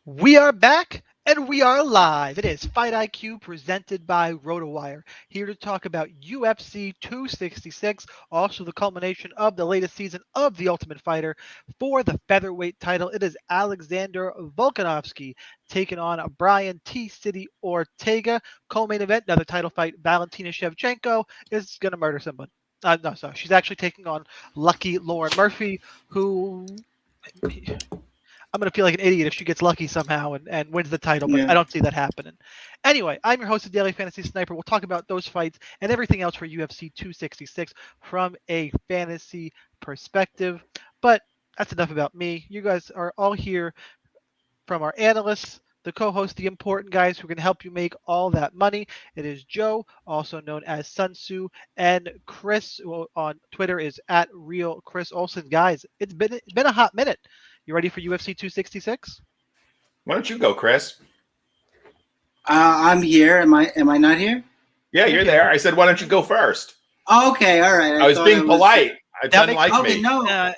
We are back and we are live. It is Fight IQ presented by RotoWire. Here to talk about UFC 266, also the culmination of the latest season of The Ultimate Fighter. For the featherweight title, it is Alexander Volkanovski taking on Brian T. City Ortega. Co-main event, another title fight. Valentina Shivchenko is going to murder someone. No, sorry. She's actually taking on Lucky Lauren Murphy, who I'm going to feel like an idiot if she gets lucky somehow and wins the title, but Yeah. I don't see that happening. Anyway, I'm your host of Daily Fantasy Sniper. We'll talk about those fights and everything else for UFC 266 from a fantasy perspective. But that's enough about me. You guys are all here from our analysts, the co-hosts, the important guys who can help you make all that money. It is Joe, also known as Sun Tzu, and Chris, who on Twitter is at Real Chris Olsen. Guys, it's been a hot minute. You ready for UFC 266? Why don't you go, Chris? I'm here. Am I not here? Yeah, you're there. I said, why don't you go first? Oh, okay, all right. I was being polite. It's That makes- unlike Okay, me. no. I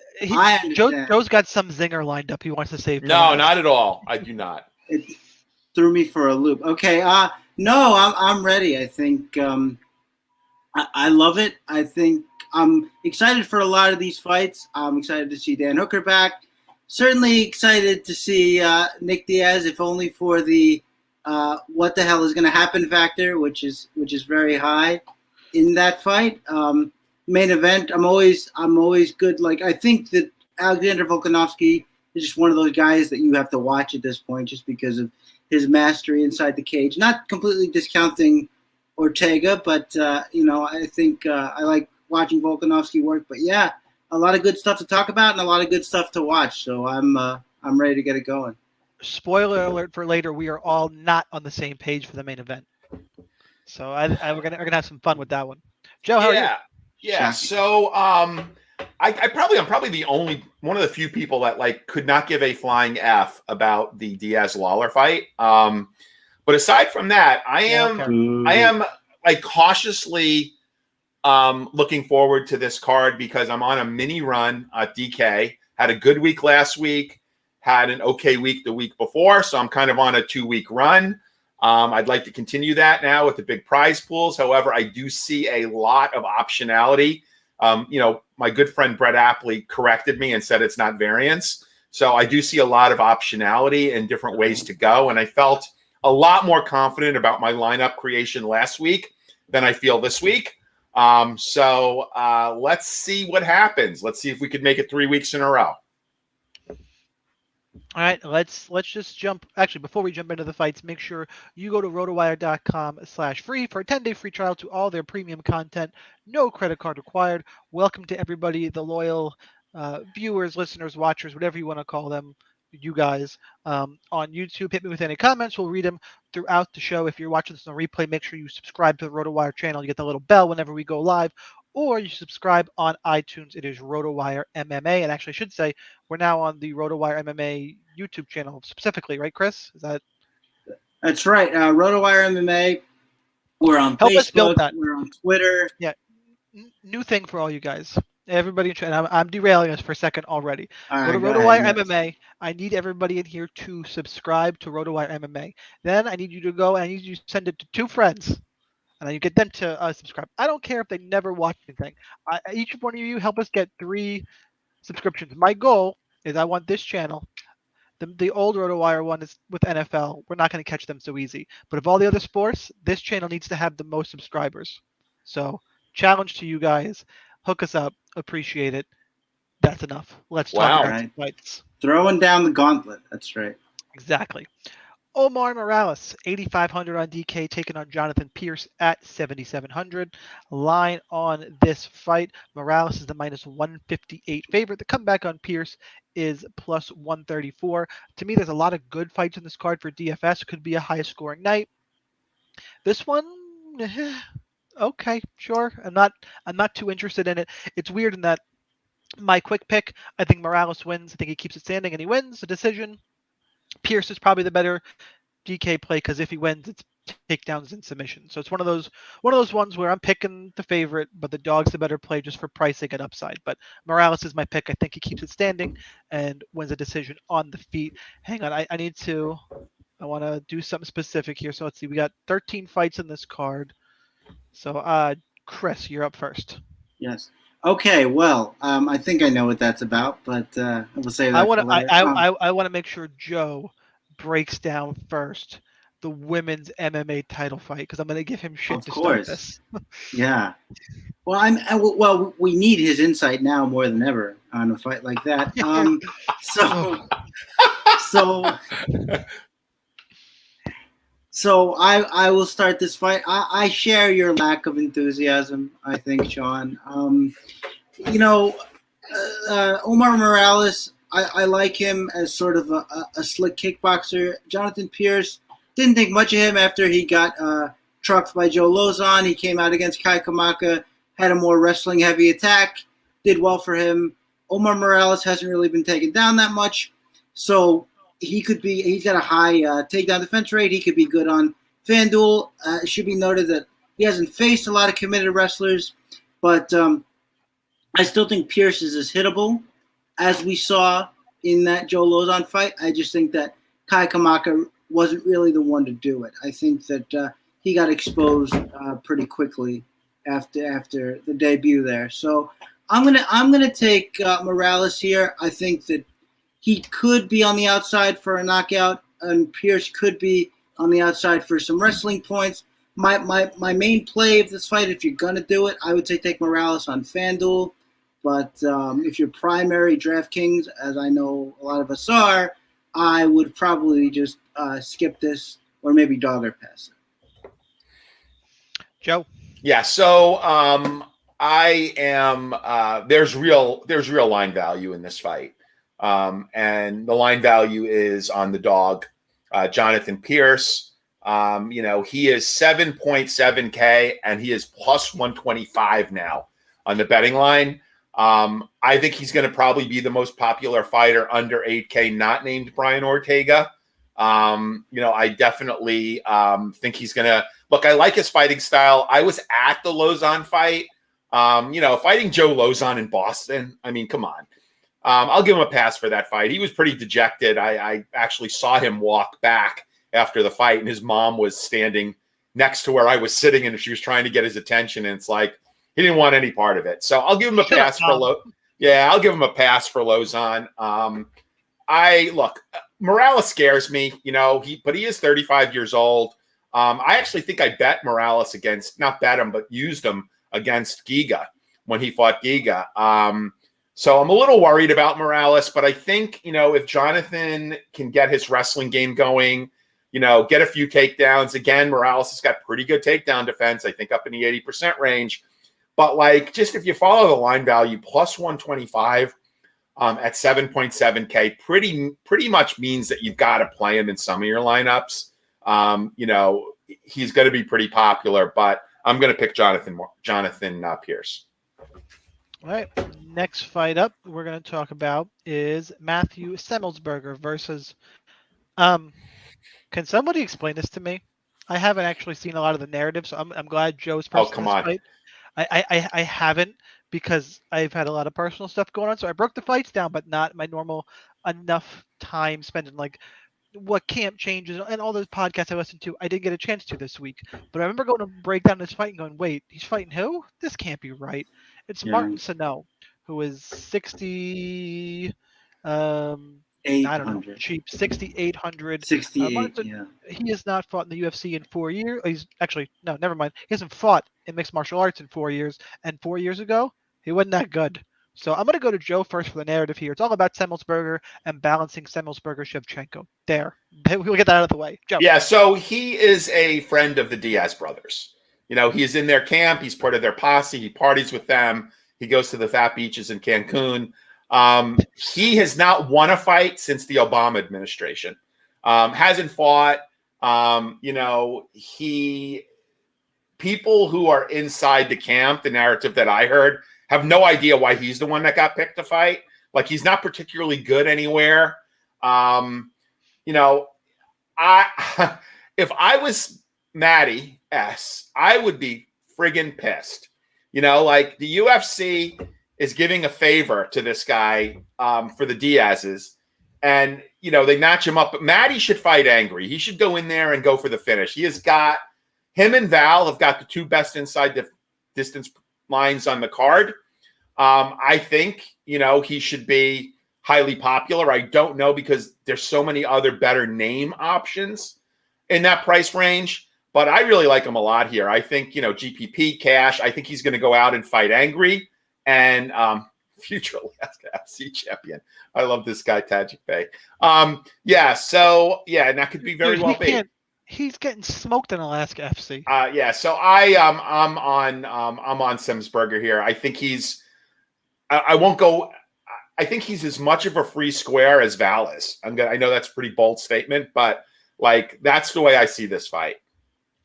understand. Joe's got some zinger lined up. He wants to save. No, not at all. I do not. It threw me for a loop. Okay. No, I'm ready. I think I love it. I think I'm excited for a lot of these fights. I'm excited to see Dan Hooker back. Certainly excited to see Nick Diaz, if only for the what the hell is going to happen factor, which is very high in that fight. Main event, I'm always good. Like, I think that Alexander Volkanovski is just one of those guys that you have to watch at this point, just because of his mastery inside the cage. Not completely discounting Ortega, but I think I like watching Volkanovski work. But yeah, a lot of good stuff to talk about and a lot of good stuff to watch. So I'm ready to get it going. Spoiler alert for later. We are all not on the same page for the main event, so we're gonna have some fun with that one. Joe, how are you? Yeah. So I'm probably the only one of the few people that could not give a flying F about the Diaz Lawler fight. But aside from that, I am cautiously looking forward to this card because I'm on a mini run at DK. Had a good week last week, had an okay week the week before, so I'm kind of on a 2-week run. I'd like to continue that now with the big prize pools. However, I do see a lot of optionality. My good friend Brett Apley corrected me and said it's not variance. So I do see a lot of optionality and different ways to go. And I felt a lot more confident about my lineup creation last week than I feel this week. So let's see what happens. Let's see if we could make it 3 weeks in a row. All right, let's just jump. Actually, before we jump into the fights, make sure you go to rotowire.com/free for a 10-day free trial to all their premium content. No credit card required. Welcome to everybody, the loyal viewers, listeners, watchers, whatever you want to call them, you guys on YouTube. Hit me with any comments. We'll read them throughout the show. If you're watching this on replay, make sure you subscribe to the RotoWire channel. You get the little bell whenever we go live. Or you subscribe on iTunes. It is RotoWire MMA. And actually, I should say, we're now on the RotoWire MMA YouTube channel specifically, right, Chris? That's right. RotoWire MMA. We're on Help us build Facebook. that. We're on Twitter. Yeah. New thing for all you guys. Everybody, and I'm derailing us for a second already. Go to RotoWire MMA. I need everybody in here to subscribe to RotoWire MMA. Then I need you to go and I need you to send it to 2 friends. And then you get them to subscribe. I don't care if they never watch anything. Each one of you help us get 3 subscriptions. My goal is I want this channel. The old RotoWire one is with NFL. We're not going to catch them so easy. But of all the other sports, this channel needs to have the most subscribers. So challenge to you guys. Hook us up. Appreciate it. That's enough. Let's talk about some fights. Throwing down the gauntlet. That's right. Exactly. Omar Morales, 8,500 on DK, taking on Jonathan Pierce at 7,700. Line on this fight, Morales is the minus 158 favorite. The comeback on Pierce is plus 134. To me, there's a lot of good fights in this card for DFS. It could be a high-scoring night. This one, okay, sure. I'm not too interested in it. It's weird in that my quick pick, I think Morales wins. I think he keeps it standing and he wins the decision. Pierce is probably the better DK play because if he wins, it's takedowns and submissions. So it's one of those ones where I'm picking the favorite, but the dog's the better play just for pricing and upside. But Morales is my pick. I think he keeps it standing and wins a decision on the feet. Hang on, I want to do something specific here. So let's see. We got 13 fights in this card. So Chris, you're up first. Yes. Okay. Well, I think I know what that's about, but we'll say that for later. I want to make sure Joe breaks down first the women's MMA title fight because I'm going to give him shit to start this. Yeah. Well, we need his insight now more than ever on a fight like that. So I will start this fight. I share your lack of enthusiasm, I think, Sean. Omar Morales, I like him as sort of a slick kickboxer. Jonathan Pierce, didn't think much of him after he got trucked by Joe Lozon. He came out against Kai Kamaka, had a more wrestling-heavy attack, did well for him. Omar Morales hasn't really been taken down that much, so he's got a high takedown defense rate. He could be good on FanDuel. It should be noted that he hasn't faced a lot of committed wrestlers, but I still think Pierce is as hittable as we saw in that Joe Lozon fight. I just think that Kai Kamaka wasn't really the one to do it. I think that he got exposed pretty quickly after the debut there. So I'm gonna take Morales here. I think that he could be on the outside for a knockout, and Pierce could be on the outside for some wrestling points. My main play of this fight, if you're gonna do it, I would say take Morales on FanDuel. But if you're primary DraftKings, as I know a lot of us are, I would probably just skip this or maybe dog or pass it. Joe? Yeah, so I am there's real line value in this fight. And the line value is on the dog, Jonathan Pierce. He is 7.7K and he is plus 125 now on the betting line. I think he's going to probably be the most popular fighter under 8K, not named Brian Ortega. I definitely think he's going to look. I like his fighting style. I was at the Lozon fight. Fighting Joe Lozon in Boston. I mean, come on. I'll give him a pass for that fight. He was pretty dejected. I actually saw him walk back after the fight, and his mom was standing next to where I was sitting, and she was trying to get his attention. And it's like he didn't want any part of it. So I'll give him a pass for I'll give him a pass for Lozon. Morales scares me. But he is 35 years old. I actually think I bet Morales not bet him, but used him against Giga when he fought Giga. So I'm a little worried about Morales, but I think, if Jonathan can get his wrestling game going, get a few takedowns. Again, Morales has got pretty good takedown defense, I think up in the 80% range. But just if you follow the line value, plus 125 at 7.7K, pretty much means that you've got to play him in some of your lineups. He's going to be pretty popular, but I'm going to pick Jonathan Pierce. All right, next fight up we're going to talk about is Matthew Semmelsberger versus can somebody explain this to me? I haven't actually seen a lot of the narrative, so I'm glad Joe's personal come on. fight. I haven't because I've had a lot of personal stuff going on, so I broke the fights down, but not my normal enough time spent in what camp changes and all those podcasts I listened to. I didn't get a chance to this week, but I remember going to break down this fight and going, wait, he's fighting who? This can't be right. It's Martin Sano, who is 60, I don't know, cheap, 6,800. 68, He has not fought in the UFC in 4 years. No, never mind. He hasn't fought in mixed martial arts in 4 years. And 4 years ago, he wasn't that good. So I'm going to go to Joe first for the narrative here. It's all about Semmelsberger and balancing Semmelsberger-Shivchenko. There. We'll get that out of the way. Joe. Yeah, so he is a friend of the Diaz brothers. He's in their camp. He's part of their posse. He parties with them. He goes to the fat beaches in Cancun. He has not won a fight since the Obama administration. Hasn't fought. People who are inside the camp, the narrative that I heard, have no idea why he's the one that got picked to fight. He's not particularly good anywhere. If I was Maddie S., I would be friggin' pissed. Like the UFC is giving a favor to this guy for the Diaz's, and they match him up. But Maddie should fight angry. He should go in there and go for the finish. Him and Val have got the two best inside the distance lines on the card. I think he should be highly popular. I don't know because there's so many other better name options in that price range. But I really like him a lot here. I think, GPP cash. I think he's going to go out and fight angry. And future Alaska FC champion. I love this guy, Tajik Bey. And that could be very well be. He's getting smoked in Alaska FC. So I'm on Semsberger here. I think I won't go. I think he's as much of a free square as Val is. I know that's a pretty bold statement, but that's the way I see this fight.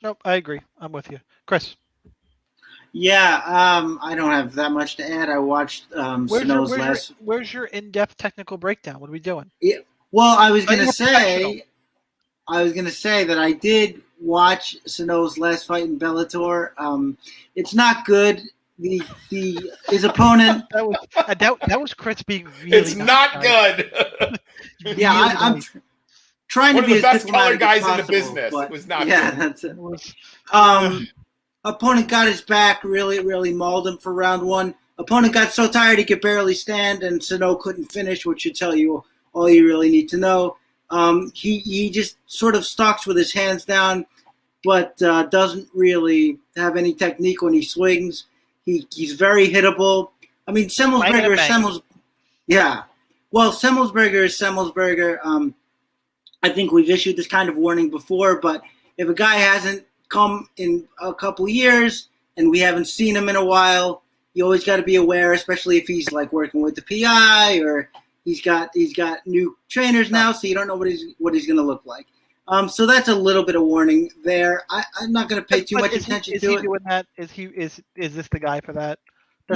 Nope, I agree. I'm with you, Chris. Yeah, I don't have that much to add. I watched Snow's last. Where's your in-depth technical breakdown? What are we doing? Yeah. Well, I was gonna say that I did watch Sano's last fight in Bellator. It's not good. His opponent. that was Chris being really. It's not good. Yeah, I'm trying one to be of the as best color guys possible, in the business. It was not. Yeah, good. That's it. Opponent got his back, really, really mauled him for round one. Opponent got so tired he could barely stand, and Sano couldn't finish, which should tell you all you really need to know. He just sort of stalks with his hands down, but doesn't really have any technique when he swings. He's very hittable. I mean, Semmelsberger is Semmelsberger. Yeah. Well, Semmelsberger is Semmelsberger. I think we've issued this kind of warning before, but if a guy hasn't come in a couple years and we haven't seen him in a while, you always got to be aware, especially if he's working with the PI or he's got new trainers now, so you don't know what he's going to look like. So that's a little bit of warning there. I'm not going to pay too much attention to it. Is he doing that? Is this the guy for that? I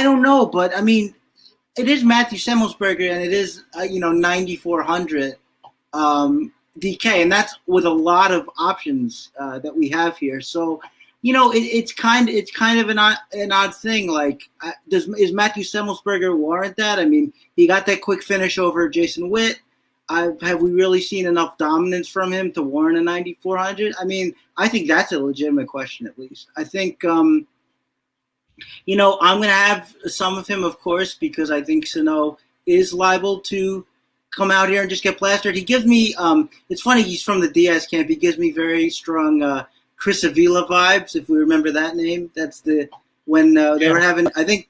don't know, but I mean, it is Matthew Semmelsberger and it is 9,400 DK, and that's with a lot of options that we have here. So, it's kind of an odd thing. Is Matthew Semmelsberger warrant that? I mean, he got that quick finish over Jason Witt. Have we really seen enough dominance from him to warrant a 9,400? I mean, I think that's a legitimate question, at least. I think, I'm going to have some of him, of course, because I think Sano is liable to come out here and just get plastered. He gives me, it's funny, he's from the Diaz camp. He gives me very strong Chris Avila vibes, if we remember that name. That's when they were having, I think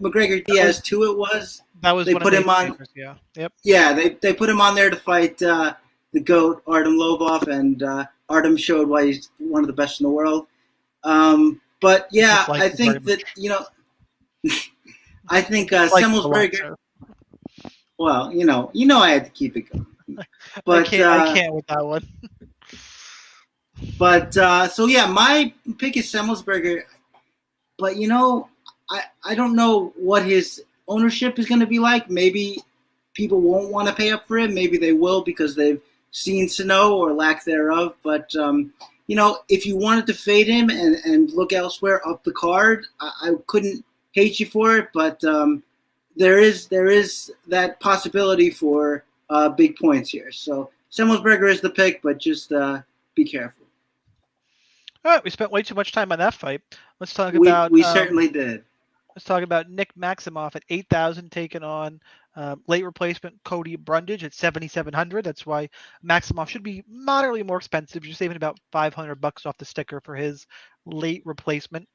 McGregor Diaz 2 it was. That was they one put of him on. Favors, yeah. Yep. Yeah, they put him on there to fight the GOAT, Artem Lobov, and Artem showed why he's one of the best in the world. But yeah, I think that, I think Semmelsberger. Well, I had to keep it going. But I can't with that one. But so yeah, my pick is Semmelsberger. But I don't know what his ownership is going to be like. Maybe people won't want to pay up for him. Maybe they will because they've seen Sano or lack thereof. But if you wanted to fade him and look elsewhere up the card, I couldn't hate you for it. But there is that possibility for big points here. So Semmelsberger is the pick, but just be careful. All right, we spent way too much time on that fight. Let's talk about. We certainly did. Let's talk about Nick Maximoff at 8,000 taking on late replacement Cody Brundage at 7,700. That's why Maximoff should be moderately more expensive. You're saving about $500 off the sticker for his late replacement.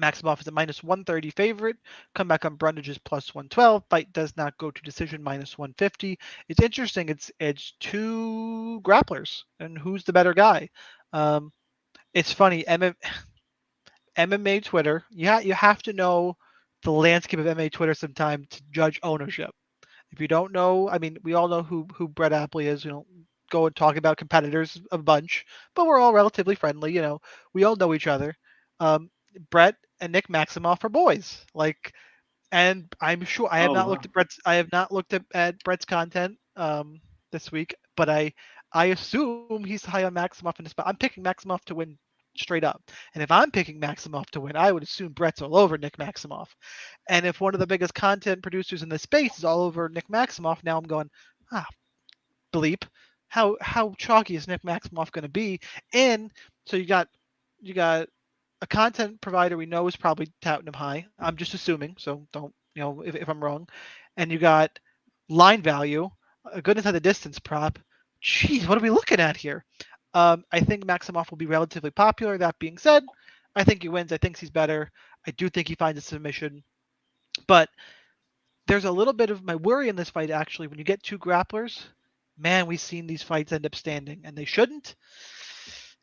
Maximoff is a minus 130 favorite. Come back on Brundage is plus 112. Fight does not go to decision, minus 150. It's interesting. It's two grapplers, and who's the better guy? It's funny. MMA Twitter. You have to know the landscape of MMA Twitter sometimes to judge ownership. If you don't know, I mean, we all know who Brett Appley is. We don't go and talk about competitors a bunch, but we're all relatively friendly. We all know each other. Brett and Nick Maximoff are boys. And I'm sure I have not looked at Brett's. I have not looked at Brett's content this week, but I assume he's high on Maximoff in this spot. I'm picking Maximoff to win straight up. And if I'm picking Maximoff to win, I would assume Brett's all over Nick Maximoff. And if one of the biggest content producers in the space is all over Nick Maximoff, now I'm going, bleep. How chalky is Nick Maximoff going to be? And so you got a content provider we know is probably touting him high. I'm just assuming, so don't if I'm wrong. And you got line value, a good inside the distance prop. Jeez, what are we looking at here? I think Maximoff will be relatively popular. That being said, I think he wins. I think he's better. I do think he finds a submission. But there's a little bit of my worry in this fight, actually. When you get two grapplers, man, we've seen these fights end up standing, and they shouldn't.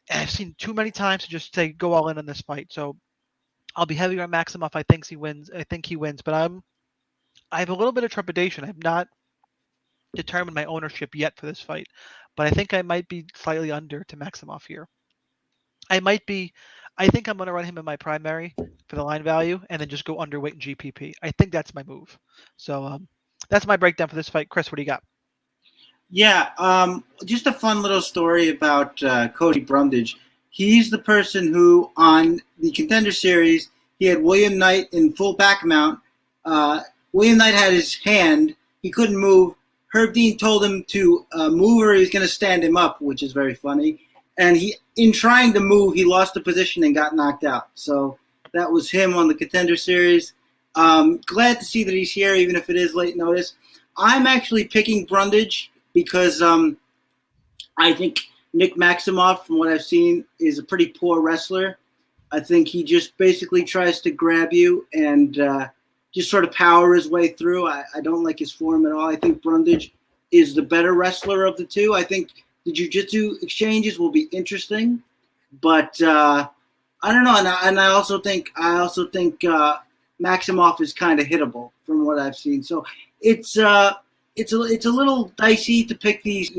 And I've seen too many times to just say, go all in on this fight. So I'll be heavier on Maximoff. I think he wins. But I have a little bit of trepidation. I've not determined my ownership yet for this fight, but I think I might be slightly under to Maximoff here. I think I'm going to run him in my primary for the line value and then just go underweight in GPP. I think that's my move. So that's my breakdown for this fight. Chris, what do you got? Yeah, just a fun little story about Cody Brundage. He's the person who, on the Contender Series, he had William Knight in full back mount. William Knight had his hand. He couldn't move. Herb Dean told him to move or he was going to stand him up, which is very funny. And in trying to move, he lost the position and got knocked out. So that was him on the Contender Series. Glad to see that he's here, even if it is late notice. I'm actually picking Brundage because I think Nick Maximoff, from what I've seen, is a pretty poor wrestler. I think he just basically tries to grab you and just sort of power his way through. I don't like his form at all. I think Brundage is the better wrestler of the two. I think the jiu-jitsu exchanges will be interesting, but I don't know. And I also think Maximoff is kind of hittable from what I've seen. So it's a little dicey to pick these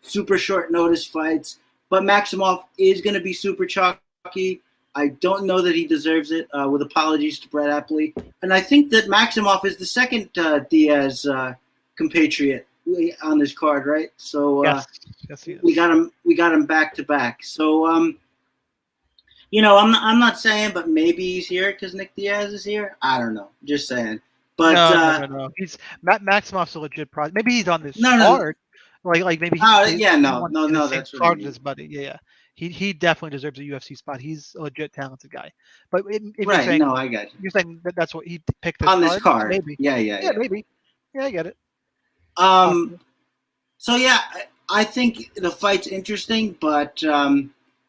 super short notice fights, but Maximoff is going to be super chalky. I don't know that he deserves it, with apologies to Brett Appley. And I think that Maximoff is the second Diaz compatriot on this card, right? So Yes, he is. we got him back to back. So I'm not saying, but maybe he's here because Nick Diaz is here. I don't know, just saying. But no. He's Maximoff's a legit product. Maybe he's on this No. card. Like maybe no, that's card with his buddy. Yeah. He definitely deserves a UFC spot. He's a legit talented guy. But if right, you're saying, no, I got you. You're saying that's what he picked this on this card. Maybe. Yeah, Maybe. Yeah, I get it. So yeah, I think the fight's interesting, but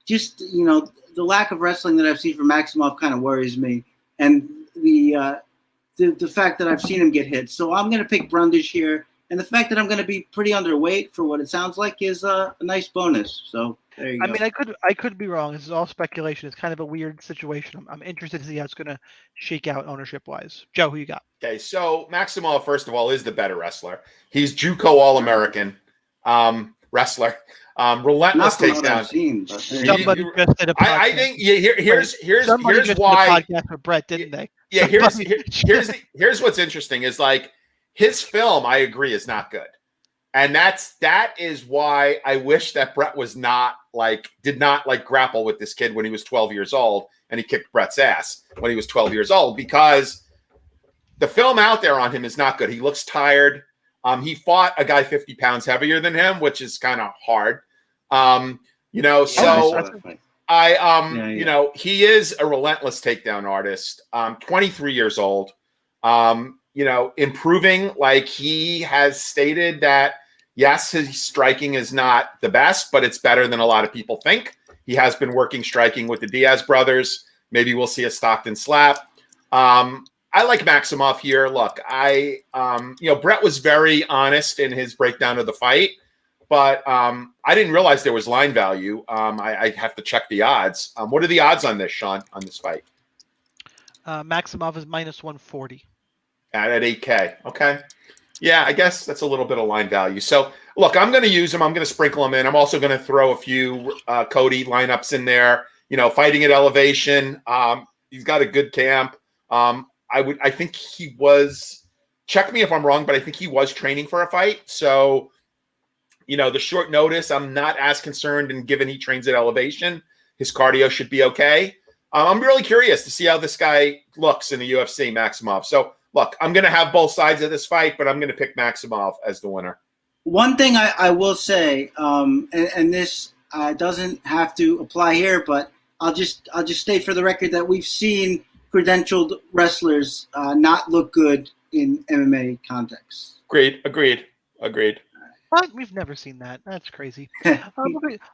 just the lack of wrestling that I've seen from Maximoff kind of worries me, and the fact that I've seen him get hit. So I'm going to pick Brundage here, and the fact that I'm going to be pretty underweight for what it sounds like is a nice bonus. So there you go. I mean, I could be wrong. This is all speculation. It's kind of a weird situation. I'm interested to see how it's going to shake out ownership wise. Joe, who you got? Okay, so Maximoff, first of all, is the better wrestler. He's JUCO All-American wrestler. Relentless takedown. Somebody just did a podcast. I think here's just why. Did a podcast with Brett, didn't they? Yeah, here's what's interesting is like his film. I agree is not good, and that is why I wish that Brett did not grapple with this kid when he was 12 years old, and he kicked Brett's ass when he was 12 years old because the film out there on him is not good. He looks tired. He fought a guy 50 pounds heavier than him, which is kind of hard. He is a relentless takedown artist. 23 years old. Improving. Like he has stated that, yes, his striking is not the best, but it's better than a lot of people think. He has been working striking with the Diaz brothers. Maybe we'll see a Stockton slap. I like Maximoff here. Look, Brett was very honest in his breakdown of the fight, but I didn't realize there was line value. I have to check the odds. What are the odds on this, Sean, on this fight? Maximoff is -140. At 8K. Okay. Yeah, I guess that's a little bit of line value. So, look, I'm going to use him. I'm going to sprinkle him in. I'm also going to throw a few Cody lineups in there. Fighting at elevation. He's got a good camp. I think he was, check me if I'm wrong, but I think he was training for a fight. So The short notice, I'm not as concerned, and given he trains at elevation, his cardio should be okay. I'm really curious to see how this guy looks in the UFC, Maximoff. So, look, I'm going to have both sides of this fight, but I'm going to pick Maximoff as the winner. One thing I will say, and this doesn't have to apply here, but I'll just state for the record that we've seen credentialed wrestlers not look good in MMA contexts. Agreed. What? We've never seen that. That's crazy.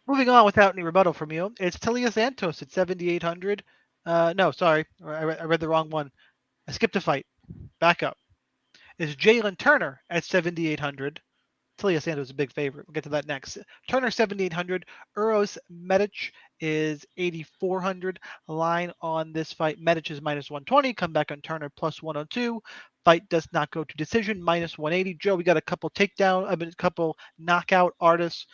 Moving on without any rebuttal from you, it's Talia Santos at 7,800. No, sorry, I read the wrong one. I skipped a fight. Back up. It's Jaylen Turner at 7,800. Talia Santos is a big favorite. We'll get to that next. Turner 7,800. Uros Medic is 8,400. Line on this fight. Medic is minus 120. Come back on Turner plus 102. Fight does not go to decision, minus 180. Joe, we got a couple a couple knockout artists.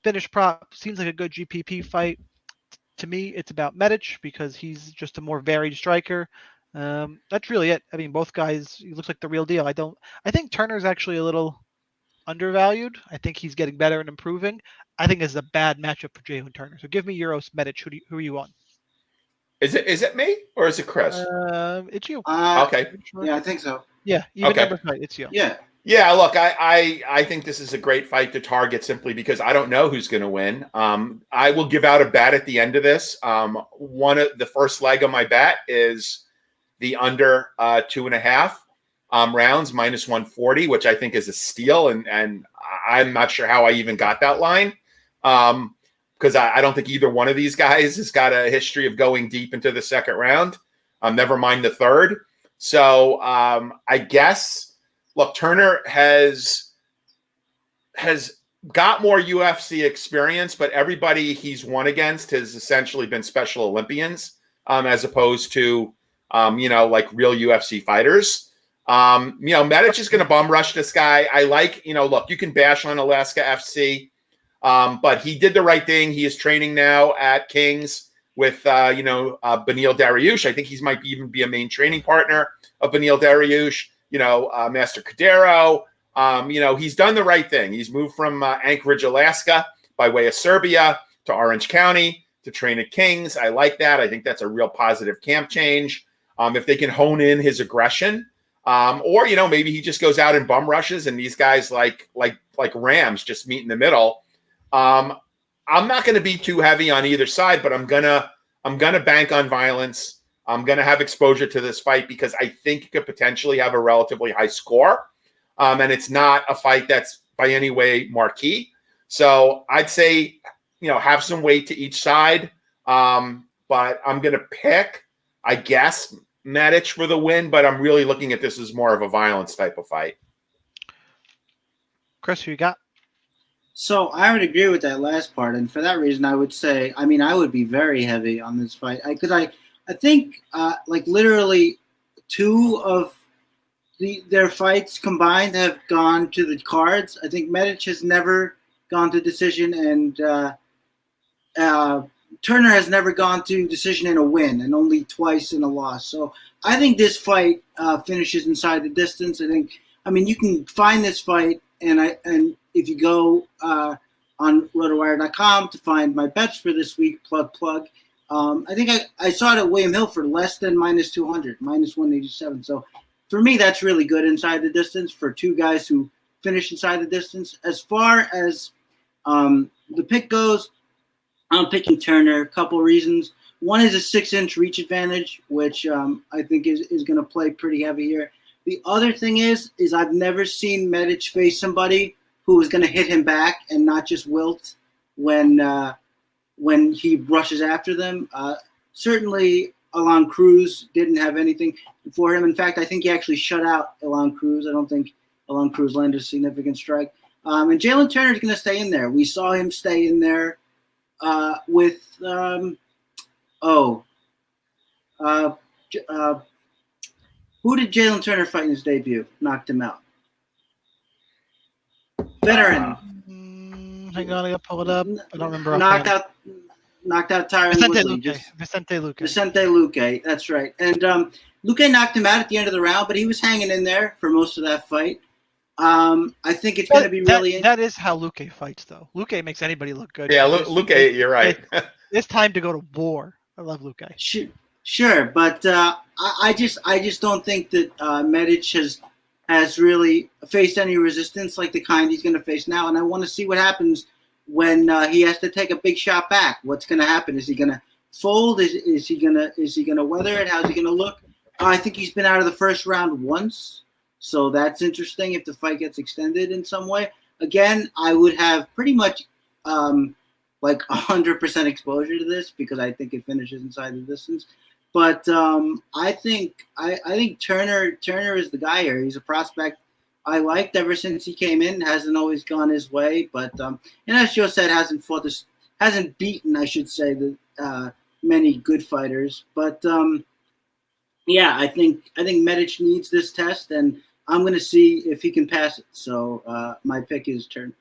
Finish prop seems like a good GPP fight. To me, it's about Medic because he's just a more varied striker. That's really it. I mean, both guys, he looks like the real deal. I think Turner's actually a little undervalued. I think he's getting better and improving. I think this is a bad matchup for Jaylen Turner. So give me Uros Medic. Who are you on? Is it me or is it Chris? It's you. Okay. Yeah, I think so. Yeah, even number fight. It's you. Yeah. Yeah, look, I think this is a great fight to target simply because I don't know who's going to win. I will give out a bet at the end of this. One of the first leg of my bet is the under 2.5 rounds, minus 140, which I think is a steal, and I'm not sure how I even got that line because I don't think either one of these guys has got a history of going deep into the second round. Never mind the third. So I guess. Look, Turner has got more UFC experience, but everybody he's won against has essentially been Special Olympians, as opposed to, like real UFC fighters. Medic is going to bum rush this guy. I like, look, you can bash on Alaska FC, but he did the right thing. He is training now at Kings with, Beneil Dariush. I think he might even be a main training partner of Beneil Dariush. Master Cadero, he's done the right thing. He's moved from Anchorage, Alaska, by way of Serbia to Orange County to train at Kings. I like that. I think that's a real positive camp change. If they can hone in his aggression, or maybe he just goes out and bum rushes, and these guys like Rams just meet in the middle. I'm not going to be too heavy on either side, but I'm gonna bank on violence. I'm going to have exposure to this fight because I think it could potentially have a relatively high score. And it's not a fight that's by any way marquee. So I'd say, have some weight to each side. But I'm going to pick, I guess, Medic for the win, but I'm really looking at this as more of a violence type of fight. Chris, who you got? So I would agree with that last part. And for that reason, I would say, I would be very heavy on this fight because I think literally two of their fights combined have gone to the cards. I think Medic has never gone to decision, and Turner has never gone to decision in a win, and only twice in a loss. So I think this fight finishes inside the distance. You can find this fight, and if you go on rotowire.com to find my bets for this week, plug. I think I saw it at William Hill for less than minus 200, minus 187. So for me, that's really good inside the distance for two guys who finish inside the distance. As far as the pick goes, I'm picking Turner. A couple reasons. One is a 6-inch reach advantage, which I think is going to play pretty heavy here. The other thing is I've never seen Medic face somebody who is going to hit him back and not just wilt when he rushes after them. Certainly, Alon Cruz didn't have anything for him. In fact, I think he actually shut out Alon Cruz. I don't think Alon Cruz landed a significant strike. And Jaylen Turner is going to stay in there. We saw him stay in there with who did Jaylen Turner fight in his debut? Knocked him out. Veteran. Hang on, I gotta pull it up. I don't remember. Knocked out Tyron Vicente Luque. Vicente Luque, that's right. And Luque knocked him out at the end of the round, but he was hanging in there for most of that fight. I think it's going to be really that is how Luque fights, though. Luque makes anybody look good. Yeah, Luque, you're right. It's time to go to war. I love Luque. Sure, but I just don't think that Medic has really faced any resistance like the kind he's going to face now, and I want to see what happens when he has to take a big shot back. What's going to happen? Is he going to fold? Is he gonna weather it? How's he going to look? I think he's been out of the first round once, so that's interesting. If the fight gets extended in some way, again, I would have pretty much like 100% exposure to this because I think it finishes inside the distance. But I think Turner is the guy here. He's a prospect I liked ever since he came in. Hasn't always gone his way, but and as Joe said, hasn't beaten, I should say, the many good fighters. But yeah, I think Medic needs this test, and I'm going to see if he can pass it. So my pick is Turner.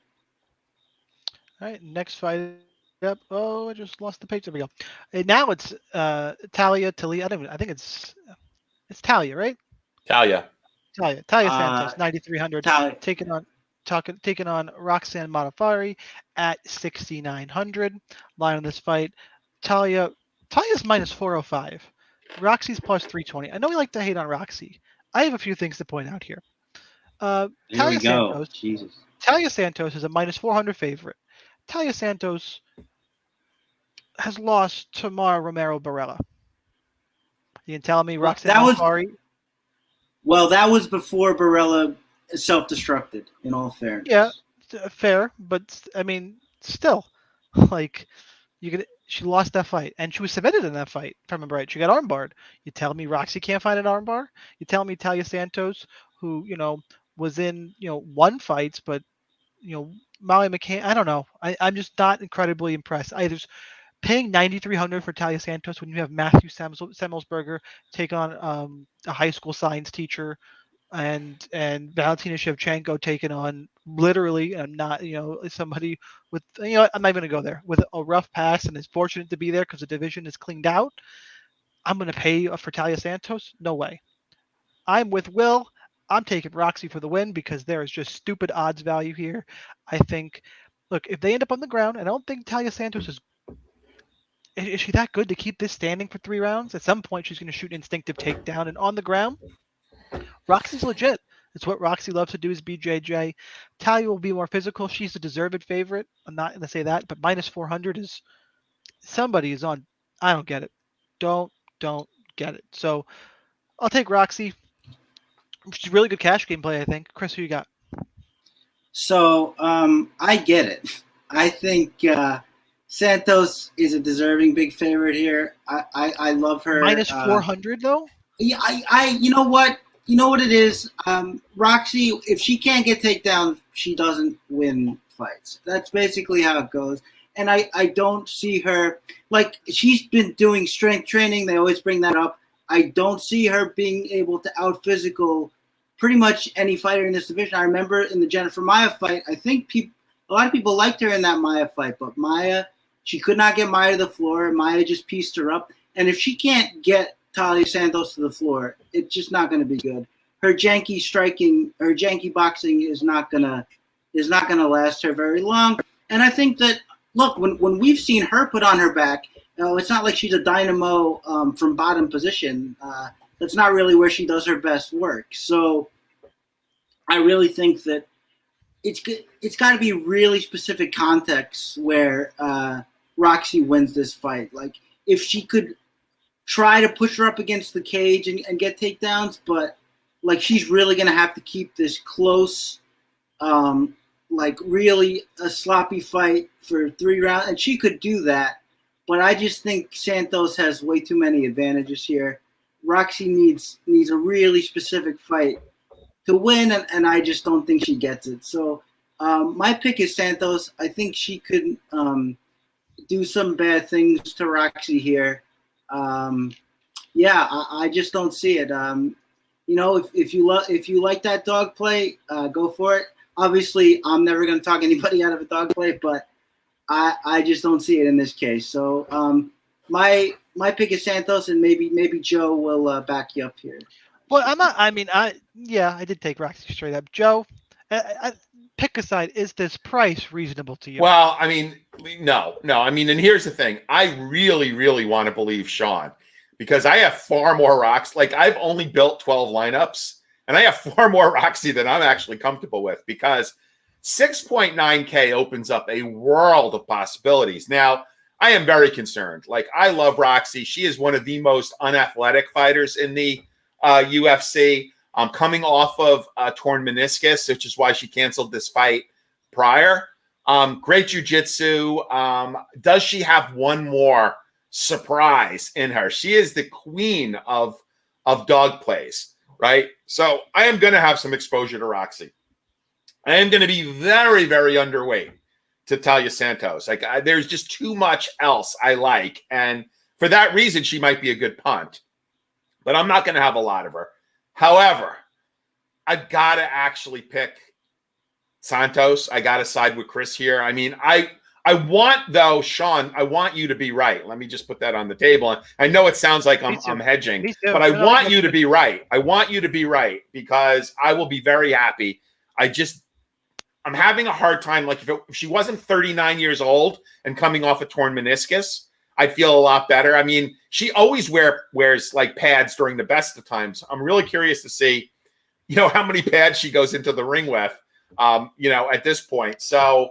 All right, next fight up. Oh, I just lost the page. There we go. And now it's Talia. I think it's Talia, right? Talia Santos, 9,300, taking on Roxanne Modafferi at 6,900. Line on this fight, Talia's minus 405. Roxy's plus 320. I know we like to hate on Roxy. I have a few things to point out here. Talia Santos. Jesus. Talia Santos is a minus 400 favorite. Talia Santos has lost to Mara Romero Barella. You can tell me Roxanne Modafferi. Well, that was before Barella self-destructed, in all fairness. Yeah, fair, but I mean, still, like, she lost that fight, and she was submitted in that fight, if I remember right. She got armbarred. You tell me Roxy can't find an armbar? You tell me Talia Santos, who, was in, one fights, but, Molly McCann, I don't know. I'm just not incredibly impressed. Just paying 9,300 for Talia Santos when you have Matthew Semmelsberger take on a high school science teacher, and Valentina Shivchenko taking on literally, I'm not, somebody with, I'm not going to go there, with a rough past and is fortunate to be there because the division is cleaned out. I'm going to pay for Talia Santos? No way. I'm with Will. I'm taking Roxy for the win because there is just stupid odds value here. I think, look, if they end up on the ground, I don't think Talia Santos is she that good to keep this standing for 3 rounds? At some point, she's going to shoot an instinctive takedown. And on the ground, Roxy's legit. It's what Roxy loves to do is BJJ. Talia will be more physical. She's a deserved favorite. I'm not going to say that, but minus 400 is somebody is on. I don't get it. Don't get it. So I'll take Roxy. She's a really good cash game play, I think. Chris, who you got? So I get it. I think Santos is a deserving big favorite here. I love her. Minus 400 though? Yeah, you know what? You know what it is? Roxy, if she can't get takedown, she doesn't win fights. That's basically how it goes. And I don't see her, like, she's been doing strength training. They always bring that up. I don't see her being able to out-physical pretty much any fighter in this division. I remember in the Jennifer Maia fight, I think a lot of people liked her in that Maia fight, but she could not get Maia to the floor. Maia just pieced her up. And if she can't get Talia Santos to the floor, it's just not going to be good. Her janky striking, her janky boxing is not gonna last her very long. And I think that, look, when we've seen her put on her back, it's not like she's a dynamo from bottom position. That's not really where she does her best work. So I really think that it's got to be really specific contexts where Roxy wins this fight. Like, if she could try to push her up against the cage and get takedowns, but like, she's really going to have to keep this close, like really a sloppy fight for 3 rounds. And she could do that, but I just think Santos has way too many advantages here. Roxy needs a really specific fight to win, and I just don't think she gets it. So my pick is Santos. I think she could do some bad things to Roxy here. I just don't see it. If you like that dog play, go for it. Obviously, I'm never going to talk anybody out of a dog play, but I just don't see it in this case. So my pick is Santos, and maybe Joe will back you up here. Well, I'm not. I mean, I did take Roxy straight up. Joe, Pick aside, is this price reasonable to you? Well, I mean, no. I mean, and here's the thing. I really, really want to believe Sean because I have far more rocks. Like I've only built 12 lineups and I have far more Roxy than I'm actually comfortable with because 6.9K opens up a world of possibilities. Now, I am very concerned. Like I love Roxy. She is one of the most unathletic fighters in the UFC. Coming off of torn meniscus, which is why she canceled this fight prior. Great jiu-jitsu. Does she have one more surprise in her? She is the queen of dog plays, right? So I am going to have some exposure to Roxy. I am going to be very, very underweight to Talia Santos. Like there's just too much else I like. And for that reason, she might be a good punt. But I'm not going to have a lot of her. However, I've got to actually pick Santos. I got to side with Chris here. I mean, I want, though, Sean, I want you to be right. Let me just put that on the table. I know it sounds like I'm hedging, but I want you to be right. I want you to be right because I will be very happy. I'm having a hard time. Like if she wasn't 39 years old and coming off a torn meniscus, I'd feel a lot better. I mean, she always wears like pads during the best of times. I'm really curious to see, how many pads she goes into the ring with, at this point. So,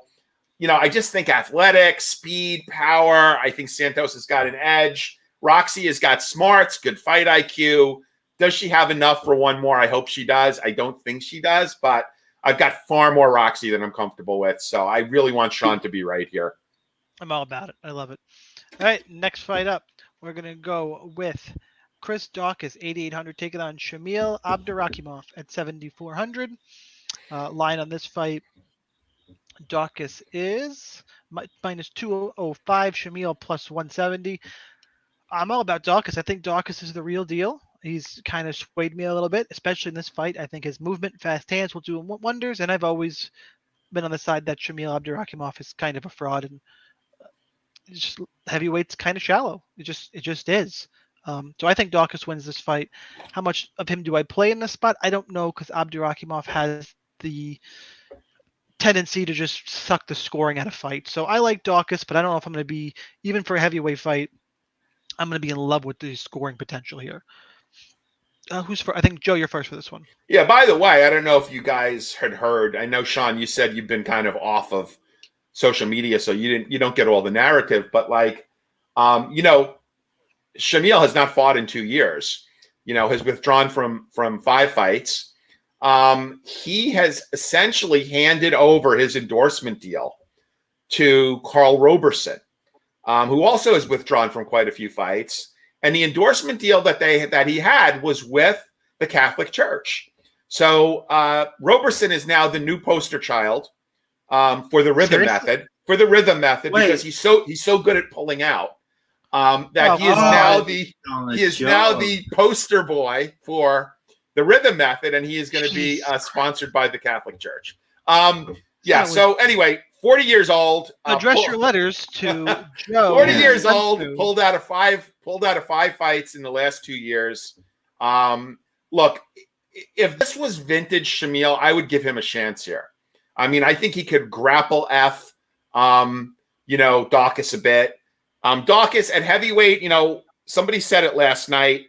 I just think athletic, speed, power. I think Santos has got an edge. Roxy has got smarts, good fight IQ. Does she have enough for one more? I hope she does. I don't think she does, but I've got far more Roxy than I'm comfortable with. So I really want Sean to be right here. I'm all about it. I love it. All right, next fight up, we're going to go with Chris Daukaus, 8,800, taking on Shamil Abdurakhimov at 7,400. Line on this fight, Daukaus is minus 205, Shamil plus 170. I'm all about Daukaus. I think Daukaus is the real deal. He's kind of swayed me a little bit, especially in this fight. I think his movement, fast hands will do wonders, and I've always been on the side that Shamil Abdurakhimov is kind of a fraud and just heavyweight's kind of shallow. It just is. So I think Daukaus wins this fight. How much of him do I play in this spot? I don't know because Abdurakhimov has the tendency to just suck the scoring out of fights. So I like Daukaus, but I don't know if I'm going to be, even for a heavyweight fight, I'm going to be in love with the scoring potential here. Who's first? I think, Joe, you're first for this one. Yeah, by the way, I don't know if you guys had heard. I know, Sean, you said you've been kind of off of social media, so you don't get all the narrative, but Shamil has not fought in 2 years, has withdrawn from 5 fights. He has essentially handed over his endorsement deal to Carl Roberson, who also has withdrawn from quite a few fights. And the endorsement deal that he had was with the Catholic Church. So Roberson is now the new poster child for the rhythm method. Because he's so good at pulling out that he is now the poster boy for the rhythm method, and he is going to be sponsored by the Catholic Church. So anyway, 40 years old. Address your letters to Joe. 40 years old, pulled out of five fights in the last 2 years. Look, if this was vintage Shamil, I would give him a chance here. I mean, I think he could grapple Daukaus a bit. Daukaus at heavyweight, somebody said it last night,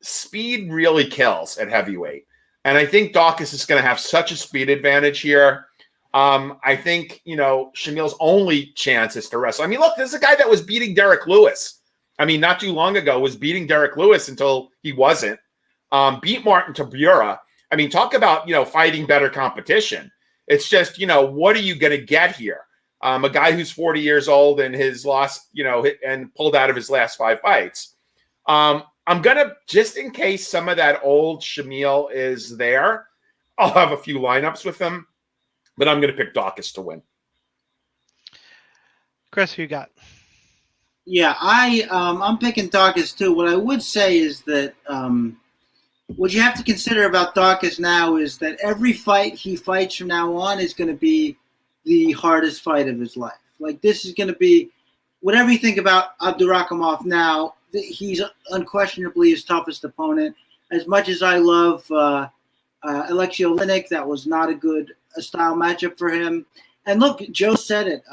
speed really kills at heavyweight. And I think Daukaus is going to have such a speed advantage here. I think, Shamil's only chance is to wrestle. I mean, look, this is a guy that was beating Derrick Lewis. I mean, not too long ago was beating Derrick Lewis until he wasn't. Beat Martin Tabura. I mean, talk about, fighting better competition. It's just, what are you going to get here? A guy who's 40 years old and has lost, and pulled out of his last 5 fights. I'm going to, just in case some of that old Shamil is there, I'll have a few lineups with him, but I'm going to pick Daukaus to win. Chris, who you got? Yeah, I'm picking Daukaus too. What I would say is that what you have to consider about Daukaus now is that every fight he fights from now on is going to be the hardest fight of his life. Like, this is going to be, whatever you think about Abdurakhimov now, he's unquestionably his toughest opponent. As much as I love Alexei Oleinik. That was not a good style matchup for him. And look, Joe said it.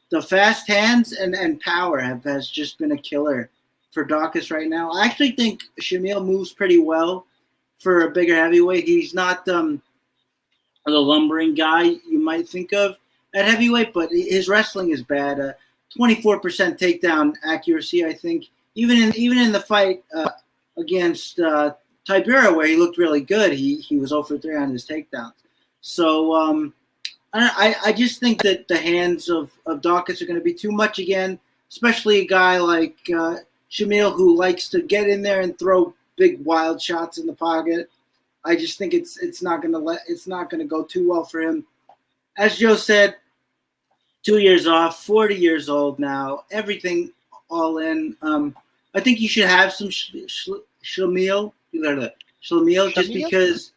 The fast hands and power has just been a killer for Daukaus right now. I actually think Shamil moves pretty well for a bigger heavyweight. He's not the lumbering guy you might think of at heavyweight, but his wrestling is bad. 24% takedown accuracy, I think. Even in the fight against Tibera, where he looked really good, he was 0 for 3 on his takedowns. So I just think that the hands of Daukaus are going to be too much again, especially a guy like Shamil who likes to get in there and throw big wild shots in the pocket. I just think it's not going to go too well for him. As Joe said, 2 years off, 40 years old now, everything all in. I think you should have some Shlemiel just because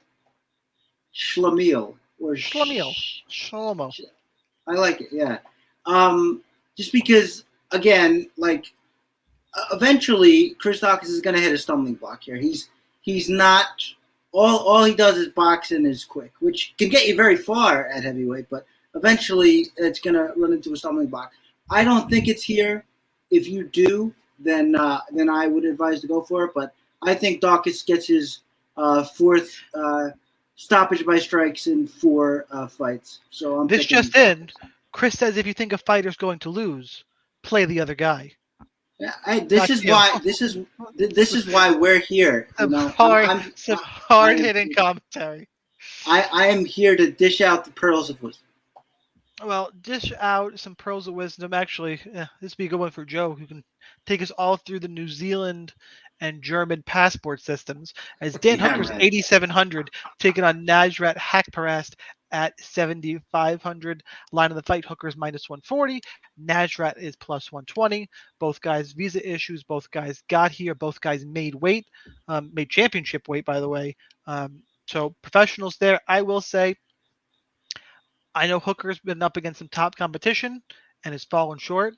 Shlemiel or Shlomo. I like it, yeah. Just because, again, like eventually Chris Daukaus is going to hit a stumbling block here. He's not all he does is box and is quick, which can get you very far at heavyweight, but eventually it's going to run into a stumbling block. I don't think it's here. If you do, then I would advise to go for it. But I think Daukaus gets his fourth stoppage by strikes in 4 fights. So I'm this just in. Chris says if you think a fighter's going to lose, play the other guy. This is why we're here. Some hard hitting commentary. I am here to dish out the pearls of wisdom. Well, dish out some pearls of wisdom. Actually, this would be a good one for Joe, who can take us all through the New Zealand and German passport systems. As Dan Hooker's 8,700 taking on Nasrat Haqparast at 7,500. Line of the fight: Hooker's -140. Nasrat is +120. Both guys visa issues. Both guys got here. Both guys made weight, made championship weight, by the way. So professionals there. I will say, I know Hooker's been up against some top competition and has fallen short.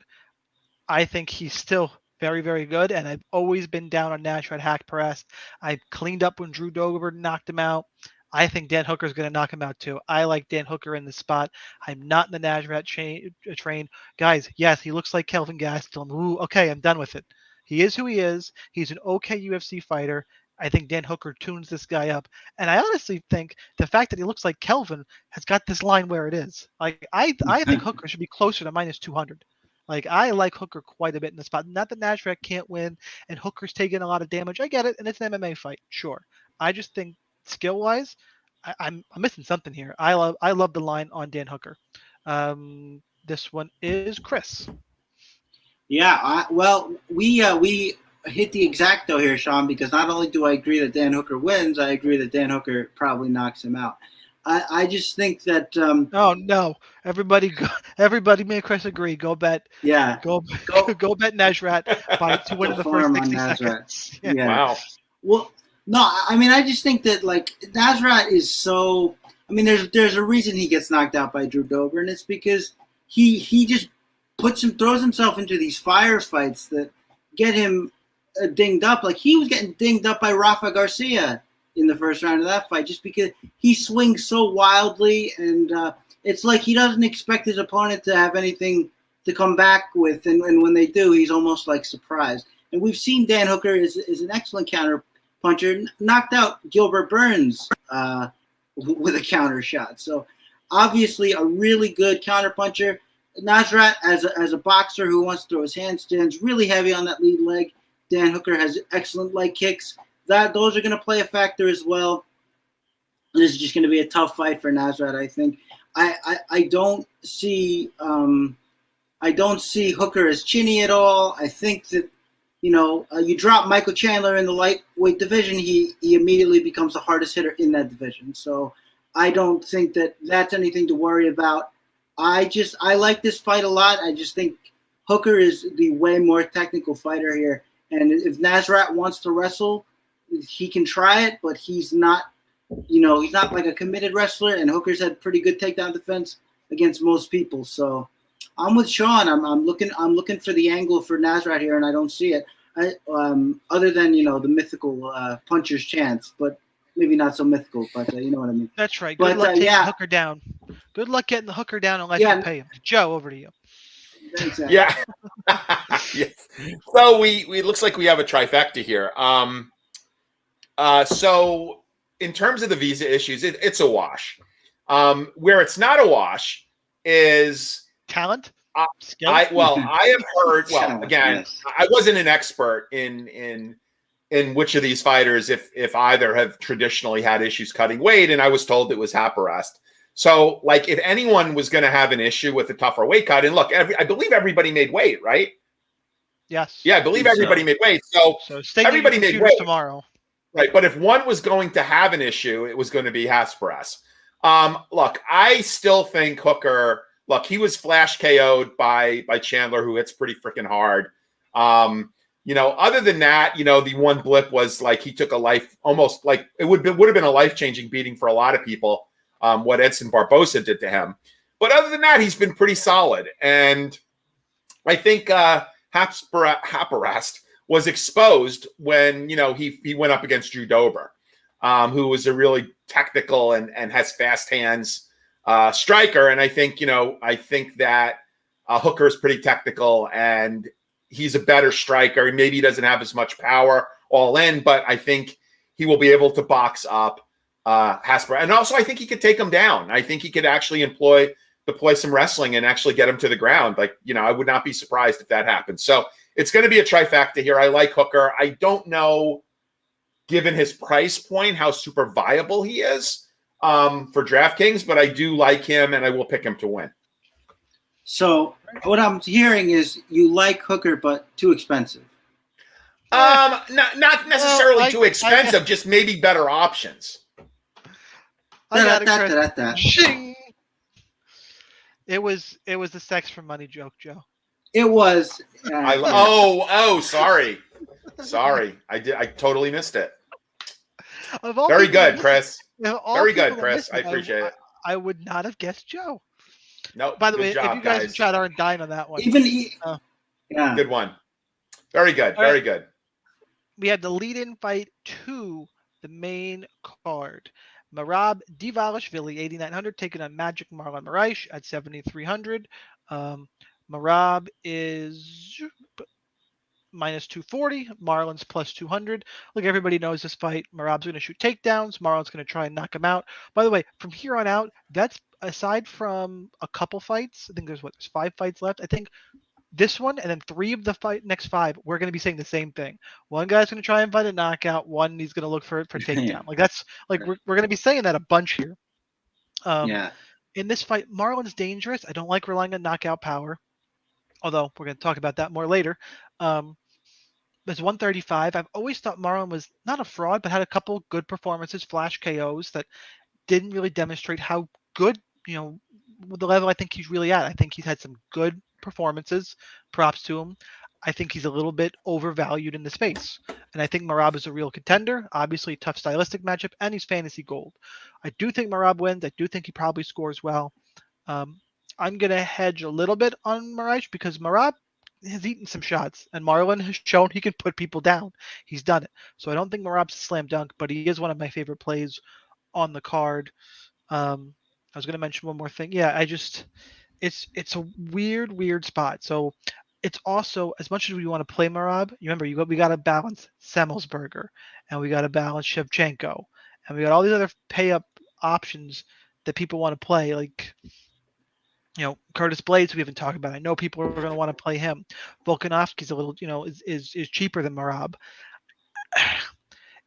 I think he's still very, very good, and I've always been down on Nasrat Haqparast. I cleaned up when Drew Dober knocked him out. I think Dan Hooker's going to knock him out too. I like Dan Hooker in this spot. I'm not in the Nasrat train. Guys, yes, he looks like Kelvin Gastelum. Ooh, okay, I'm done with it. He is who he is. He's an okay UFC fighter. I think Dan Hooker tunes this guy up. And I honestly think the fact that he looks like Kelvin has got this line where it is. Like I think Hooker should be closer to -200. Like, I like Hooker quite a bit in the spot. Not that Nasrat can't win, and Hooker's taking a lot of damage. I get it, and it's an MMA fight, sure. I just think skill-wise, I'm missing something here. I love the line on Dan Hooker. This one is Chris. Yeah, we hit the exacto here, Sean, because not only do I agree that Dan Hooker wins, I agree that Dan Hooker probably knocks him out. I just think that. Oh no! Everybody, me and Chris agree. Go bet. Yeah. Go bet Nasrat to win in the first 60 seconds. Yeah. Wow. Well, no, I mean, I just think that like Nasrat is so. I mean, there's a reason he gets knocked out by Drew Dober, and it's because he just throws himself into these firefights that get him dinged up. Like he was getting dinged up by Rafa Garcia in the first round of that fight, just because he swings so wildly, and it's like he doesn't expect his opponent to have anything to come back with, and when they do, he's almost like surprised. And we've seen Dan Hooker is an excellent counter puncher, knocked out Gilbert Burns with a counter shot. So obviously a really good counter puncher. Nasrat, as a boxer who wants to throw his hands, stands really heavy on that lead leg. Dan Hooker has excellent leg kicks. Those are going to play a factor as well. This is just going to be a tough fight for Nasrat, I think. I don't see Hooker as chinny at all. I think that you drop Michael Chandler in the lightweight division, he immediately becomes the hardest hitter in that division. So I don't think that that's anything to worry about. I like this fight a lot. I just think Hooker is the way more technical fighter here. And if Nasrat wants to wrestle, he can try it, but he's not like a committed wrestler, and Hooker's had pretty good takedown defense against most people. So I'm with Sean. I'm looking for the angle for Nasrat here, and I don't see it. Other than the mythical puncher's chance, but maybe not so mythical, but you know what I mean. That's right. Good luck taking Hooker down. Good luck getting the Hooker down unless you pay him. Joe, over to you. Exactly. Yeah. Yes. So we looks like we have a trifecta here. So in terms of the visa issues, it's a wash. Where it's not a wash is talent. I have heard. Well, again, yes. I wasn't an expert in which of these fighters, if either, have traditionally had issues cutting weight, and I was told it was Haparest. So, like, if anyone was going to have an issue with a tougher weight cut, and look, I believe everybody made weight, right? Yes. Yeah, I believe everybody made weight. So everybody made weight tomorrow. Right, but if one was going to have an issue, it was going to be Hasparas. Look, I still think Hooker. Look, he was flash KO'd by Chandler, who hits pretty freaking hard. Other than that, the one blip was like he took a life, almost like it would have been a life-changing beating for a lot of people. What Edson Barbosa did to him, but other than that, he's been pretty solid. And I think Haparast was exposed when he went up against Drew Dober, who was a really technical and has fast hands striker. And I think that Hooker is pretty technical and he's a better striker. Maybe he doesn't have as much power all in, but I think he will be able to box up Hasper. And also I think he could take him down. I think he could actually deploy some wrestling and actually get him to the ground. Like, I would not be surprised if that happens. So it's going to be a trifecta here. I like Hooker. I don't know, given his price point, how super viable he is for DraftKings, but I do like him and I will pick him to win. So what I'm hearing is you like Hooker, but too expensive. Not necessarily too expensive, just maybe better options. It was the sex for money joke, Joe. It was. Sorry. I totally missed it. Very good, Chris. Very good, Chris. I appreciate it. I would not have guessed Joe. No. By the way, if you guys in chat aren't dying on that one, yeah, good one. Very good. Very good. We had the lead-in fight to the main card. Merab Dvalishvili, 8,900, taking on Magic Marlon Moraes at 7,300. Merab is minus 240. Marlon's plus 200. Look, everybody knows this fight. Merab's going to shoot takedowns. Marlon's going to try and knock him out. By the way, from here on out, that's aside from a couple fights. I think there's 5 fights left. I think this one and then 3 of the next 5, we're going to be saying the same thing. One guy's going to try and find a knockout. One, he's going to look for takedown. Like that's like we're going to be saying that a bunch here. In this fight, Marlon's dangerous. I don't like relying on knockout power, although we're going to talk about that more later. There's 135. I've always thought Marlon was not a fraud, but had a couple good performances, flash KOs that didn't really demonstrate how good, the level I think he's really at. I think he's had some good performances. Props to him. I think he's a little bit overvalued in the space. And I think Merab is a real contender. Obviously, tough stylistic matchup, and he's fantasy gold. I do think Merab wins. I do think he probably scores well. I'm going to hedge a little bit on Moraes because Merab has eaten some shots, and Marlon has shown he can put people down. He's done it. So I don't think Merab's a slam dunk, but he is one of my favorite plays on the card. I was going to mention one more thing. Yeah, it's a weird spot. So it's also, as much as we want to play Merab, we got to balance Semmelsberger, and we got to balance Shevchenko, and we got all these other pay up options that people want to play, like Curtis Blades, we haven't talked about. I know people are going to want to play him. Volkanovski's a little, is cheaper than Merab.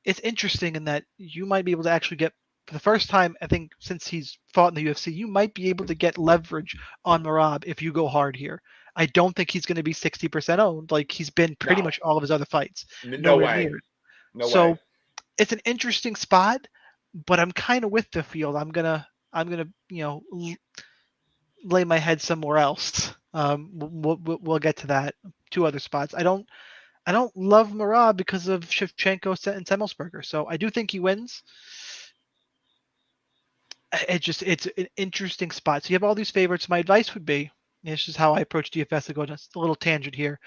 It's interesting in that you might be able to actually get, for the first time, I think, since he's fought in the UFC, you might be able to get leverage on Merab if you go hard here. I don't think he's going to be 60% owned like he's been pretty much all of his other fights. No way. So it's an interesting spot, but I'm kind of with the field. I'm gonna lay my head somewhere else. We'll get to that. 2 other spots. I don't love Merab because of Shevchenko and Semmelsberger. So I do think he wins. It's an interesting spot. So you have all these favorites. My advice would be, this is how I approach DFS. I go just a little tangent here.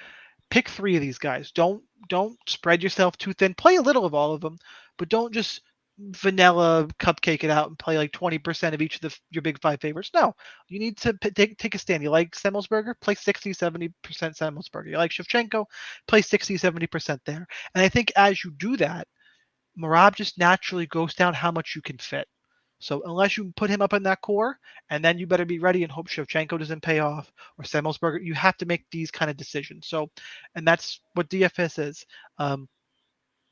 Pick 3 of these guys. Don't spread yourself too thin. Play a little of all of them, but don't just vanilla cupcake it out and play like 20% of each of your big 5 favorites. No, you need to take a stand. You like Semmelsberger? Play 60-70% Semmelsberger. You like Shivchenko? Play 60-70% there. And I think as you do that, Merab just naturally goes down how much you can fit. So unless you put him up in that core, and then you better be ready and hope Shevchenko doesn't pay off or Semmelsberger, you have to make these kind of decisions. So, and that's what DFS is.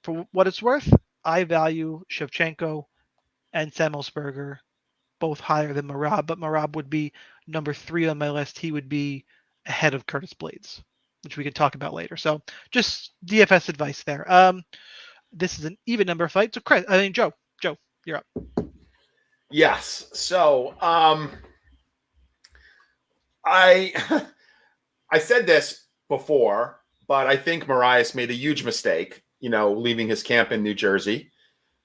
For what it's worth, I value Shevchenko and Semmelsberger both higher than Merab, but Merab would be number 3 on my list. He would be ahead of Curtis Blades, which we can talk about later. So just DFS advice there. This is an even number fight. So Joe, you're up. Yes. So I I said this before, but I think Moraes made a huge mistake, leaving his camp in New Jersey.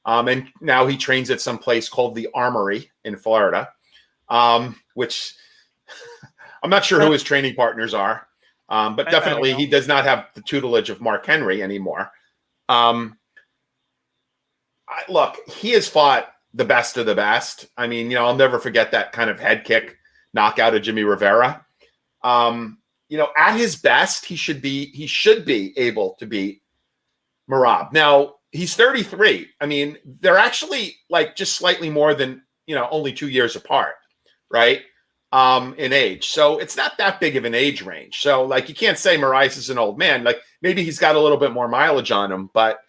And now he trains at some place called the Armory in Florida, which I'm not sure who his training partners are, but definitely he does not have the tutelage of Mark Henry anymore. Look, he has fought the best of the best. I mean, I'll never forget that kind of head kick knockout of Jimmy Rivera. At his best, he should be able to beat Merab. Now, he's 33. I mean, they're actually like just slightly more than, only 2 years apart, right? In age. So it's not that big of an age range. So like, you can't say Moraes is an old man. Like maybe he's got a little bit more mileage on him, but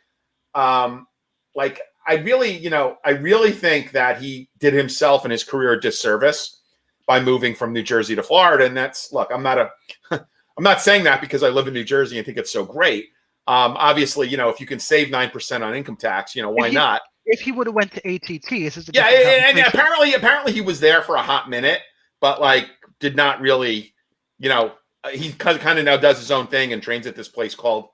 I really think that he did himself and his career a disservice by moving from New Jersey to Florida. And I'm not saying that because I live in New Jersey and think it's so great. Obviously, if you can save 9% on income tax, why not? If he would have went to ATT, this is and apparently he was there for a hot minute, but did not really, he kind of now does his own thing and trains at this place called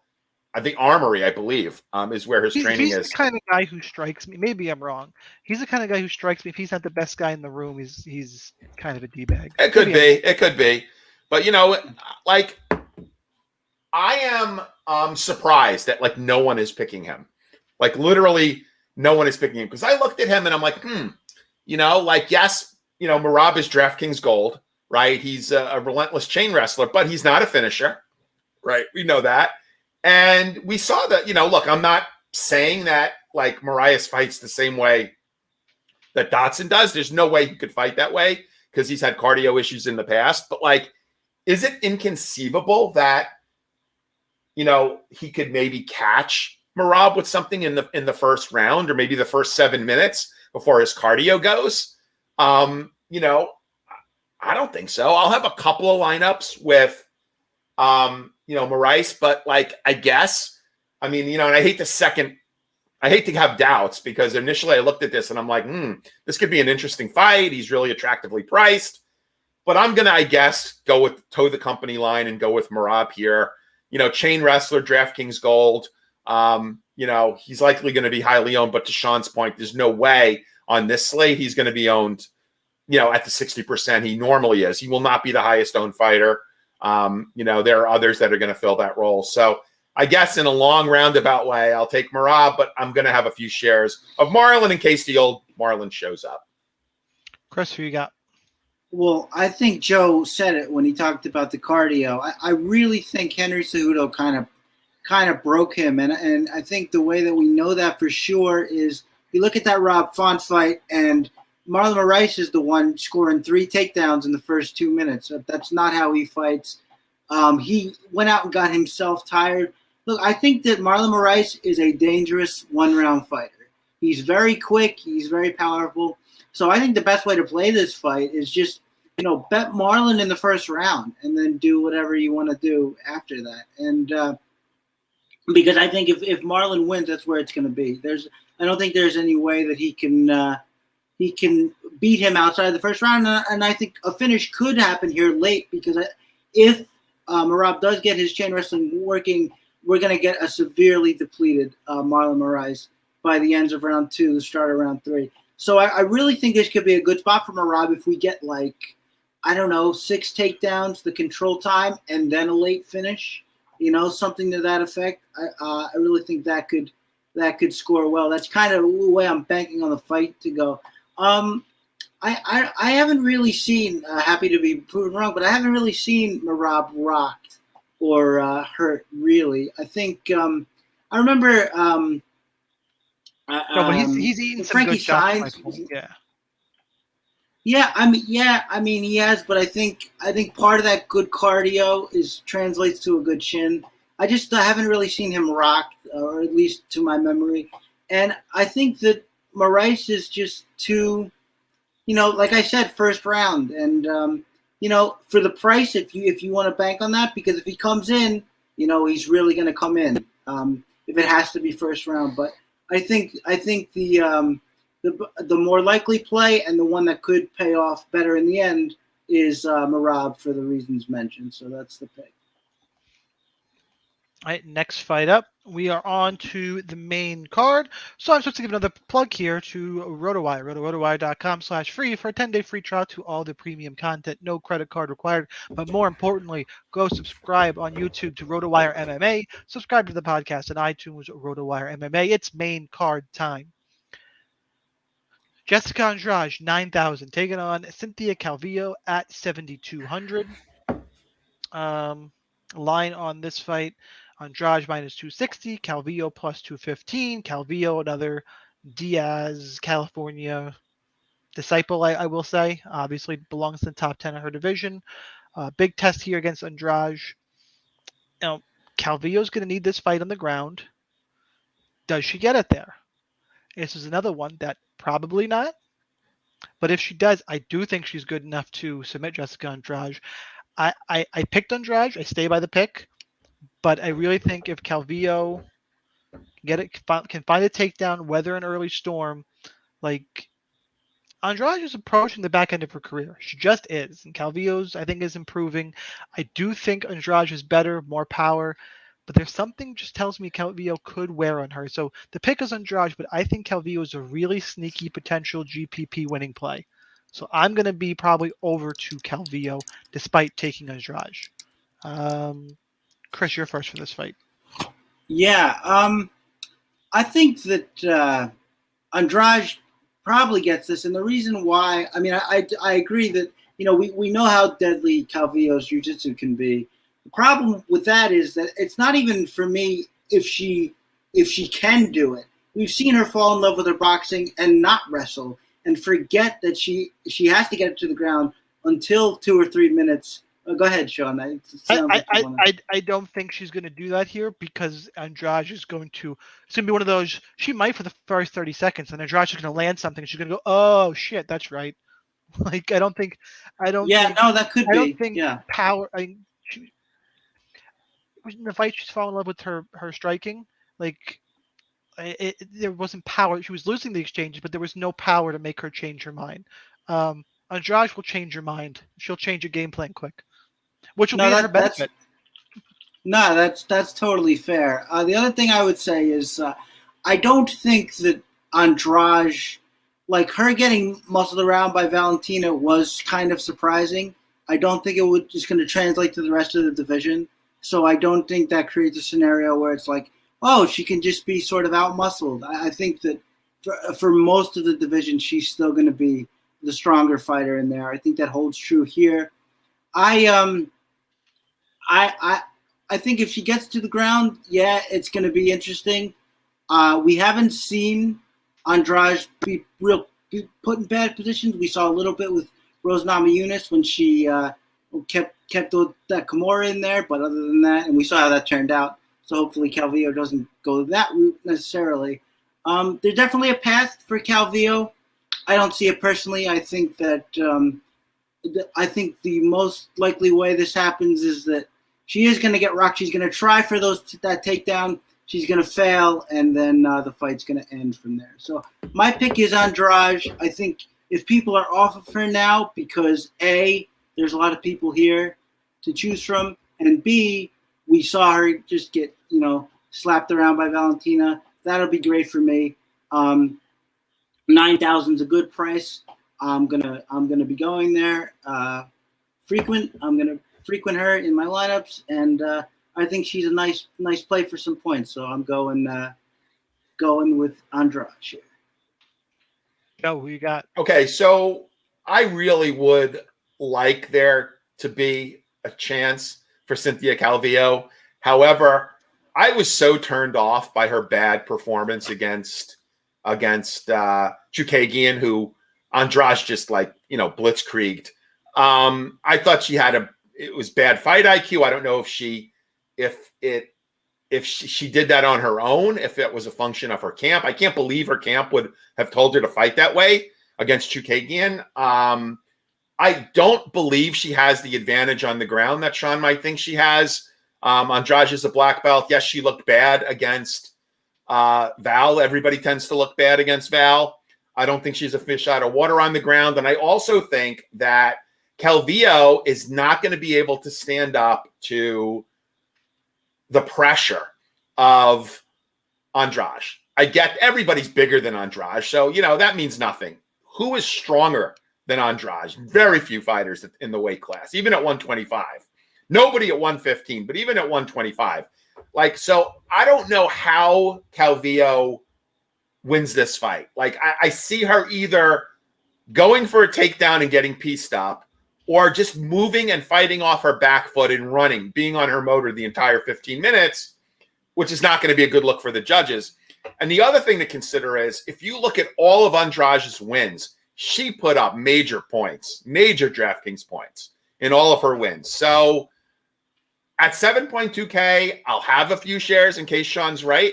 the Armory, I believe, is where his training is. He's the kind of guy who strikes me. Maybe I'm wrong. He's the kind of guy who strikes me. If he's not the best guy in the room, he's kind of a d-bag. It could be, but I am surprised that no one is picking him. Literally, no one is picking him because I looked at him and I'm like, yes, Merab is DraftKings gold, right? He's a relentless chain wrestler, but he's not a finisher, right? We know that. And we saw that, look, I'm not saying that Moraes fights the same way that Dotson does. There's no way he could fight that way because he's had cardio issues in the past. But is it inconceivable that, he could maybe catch Merab with something in the first round or maybe the first 7 minutes before his cardio goes? I don't think so. I'll have a couple of lineups with, Moraes, but I guess, and I hate to have doubts because initially I looked at this and I'm like, this could be an interesting fight. He's really attractively priced, but I'm going to, I guess, toe the company line and go with Merab here. Chain wrestler, DraftKings gold. He's likely going to be highly owned, but to Sean's point, there's no way on this slate he's going to be owned, at the 60% he normally is. He will not be the highest owned fighter. There are others that are going to fill that role. So I guess in a long roundabout way, I'll take Merab, but I'm going to have a few shares of Marlon in case the old Marlon shows up. Chris, who you got? Well, I think Joe said it when he talked about the cardio. I really think Henry Cejudo kind of broke him, and I think the way that we know that for sure is you look at that Rob Font fight, and Marlon Moraes is the one scoring 3 takedowns in the first 2 minutes. That's not how he fights. He went out and got himself tired. Look, I think that Marlon Moraes is a dangerous one-round fighter. He's very quick. He's very powerful. So I think the best way to play this fight is just, bet Marlon in the first round and then do whatever you want to do after that. And because I think if Marlon wins, that's where it's going to be. I don't think there's any way that he can beat him outside the first round. And I think a finish could happen here late because if Merab does get his chain wrestling working, we're going to get a severely depleted Marlon Moraes by the ends of round 2, the start of round 3. So I really think this could be a good spot for Merab if we get 6 takedowns, the control time, and then a late finish, something to that effect. I really think that could that could score well. That's kind of the way I'm banking on the fight to go. I haven't really seen, happy to be proven wrong, but I haven't really seen Merab rocked or hurt, really. I think I remember No, but he's eaten some Frankie good shots. Saenz. Yeah. Yeah, I mean, he has, but I think part of that good cardio translates to a good chin. I just haven't really seen him rocked, or at least to my memory. And I think that Moraes is just too, like I said, first round, and for the price, if you want to bank on that, because if he comes in, he's really going to come in. If it has to be first round, but I think the more likely play and the one that could pay off better in the end is Merab for the reasons mentioned. So that's the pick. All right, next fight up, we are on to the main card. So I'm supposed to give another plug here to RotoWire, rotowire.com/free for a 10-day free trial to all the premium content, no credit card required. But more importantly, go subscribe on YouTube to RotoWire MMA, subscribe to the podcast on iTunes, RotoWire MMA. It's main card time. Jessica Andrade, 9,000, taking on Cynthia Calvillo at 7,200. Line on this fight, Andrade minus 260, Calvillo plus 215. Calvillo, another Diaz, California disciple, I will say. Obviously belongs to the top 10 of her division. Big test here against Andrade. Now, Calvillo's going to need this fight on the ground. Does she get it there? This is another one that probably not. But if she does, I do think she's good enough to submit Jessica Andrade. I picked Andrade. I stay by the pick. But I really think if Calvillo can find a takedown, weather an early storm, like Andrade is approaching the back end of her career. She just is. And Calvillo's, I think, is improving. I do think Andrade is better, more power. But there's something just tells me Calvillo could wear on her. So the pick is Andrade, but I think Calvillo is a really sneaky potential GPP winning play. So I'm going to be probably over to Calvillo despite taking Andrade. Chris, you're first for this fight. Yeah, I think that Andrade probably gets this, and the reason why, I mean, I agree that we know how deadly Calvillo's jiu-jitsu can be. The problem with that is that it's not even for me if she can do it. We've seen her fall in love with her boxing and not wrestle, and forget that she has to get it to the ground until 2 or 3 minutes. Go ahead, Sean. I don't think she's going to do that here because Andrade is going to. It's going to be one of those. She might for the first 30 seconds, and Andrade is going to land something. And she's going to go, "Oh shit, that's right." Like I don't think. That could be. I don't think yeah. power. In the fight, she's fallen in love with her striking. Like there wasn't power. She was losing the exchanges, but there was no power to make her change her mind. Andrade will change her mind. She'll change your game plan quick. Which will be her benefit. That's totally fair. The other thing I would say is I don't think that Andrade, like her getting muscled around by Valentina, was kind of surprising. I don't think it was just going to translate to the rest of the division. So I don't think that creates a scenario where it's like, oh, she can just be sort of out-muscled. I think that for most of the division, she's still going to be the stronger fighter in there. I think that holds true here. I think if she gets to the ground, yeah, it's going to be interesting. We haven't seen Andrade be put in bad positions. We saw a little bit with Rose Namajunas when she kept that Kimura in there, but other than that, and we saw how that turned out. So hopefully Calvillo doesn't go that route necessarily. There's definitely a path for Calvillo. I don't see it personally. I think that the most likely way this happens is that she is going to get rocked. She's going to try for that takedown. She's going to fail, and then the fight's going to end from there. So my pick is Andrade. I think if people are off of her now because A, there's a lot of people here to choose from, and B, we saw her just get slapped around by Valentina. That'll be great for me. 9,000 is a good price. I'm gonna be going there frequent. I'm gonna frequent her in my lineups, and I think she's a nice play for some points. So I'm going going with Andrade here. Joe, who you got? Okay, so I really would like there to be a chance for Cynthia Calvillo. However, I was so turned off by her bad performance against Chukagian, who Andrade just blitzkrieged. I thought it was bad fight IQ. I don't know if she did that on her own, if it was a function of her camp. I can't believe her camp would have told her to fight that way against Chukagian. I don't believe she has the advantage on the ground that Sean might think she has. Andrade is a black belt. Yes, she looked bad against Val. Everybody tends to look bad against Val. I don't think she's a fish out of water on the ground. And I also think that Calvillo is not going to be able to stand up to the pressure of Andrade. I get everybody's bigger than Andrade, so that means nothing. Who is stronger than Andrade? Very few fighters in the weight class, even at 125. Nobody at 115, but even at 125. So I don't know how Calvillo wins this fight. I see her either going for a takedown and getting pieced up, or just moving and fighting off her back foot and running, being on her motor the entire 15 minutes, which is not going to be a good look for the judges. And the other thing to consider is, if you look at all of Andrade's wins, she put up major points, major DraftKings points in all of her wins. So at 7.2K, I'll have a few shares in case Sean's right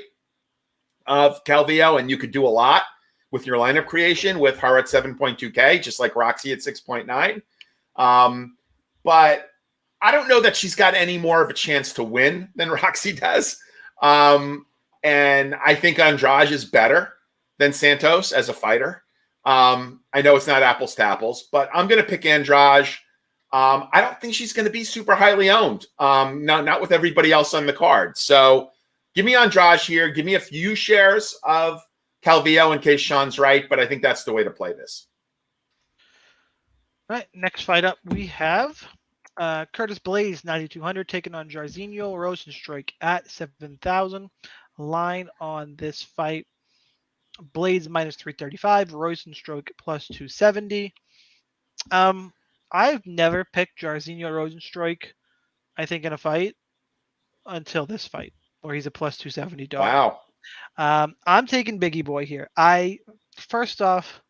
of Calvillo, and you could do a lot with your lineup creation with her at 7.2K, just like Roxy at 6.9. But I don't know that she's got any more of a chance to win than Roxy does. And I think Andrade is better than Santos as a fighter. I know it's not apples to apples, but I'm going to pick Andrade. I don't think she's going to be super highly owned. Not with everybody else on the card. So give me Andrade here. Give me a few shares of Calvillo in case Sean's right, but I think that's the way to play this. All right, next fight up we have Curtis Blaydes, 9,200, taking on Jairzinho Rozenstruik at 7,000. Line on this fight, Blaydes minus 335, Rozenstruik plus 270. I've never picked Jairzinho Rozenstruik, I think, in a fight until this fight, where he's a plus 270 dog. Wow. I'm taking Biggie Boy here. First off,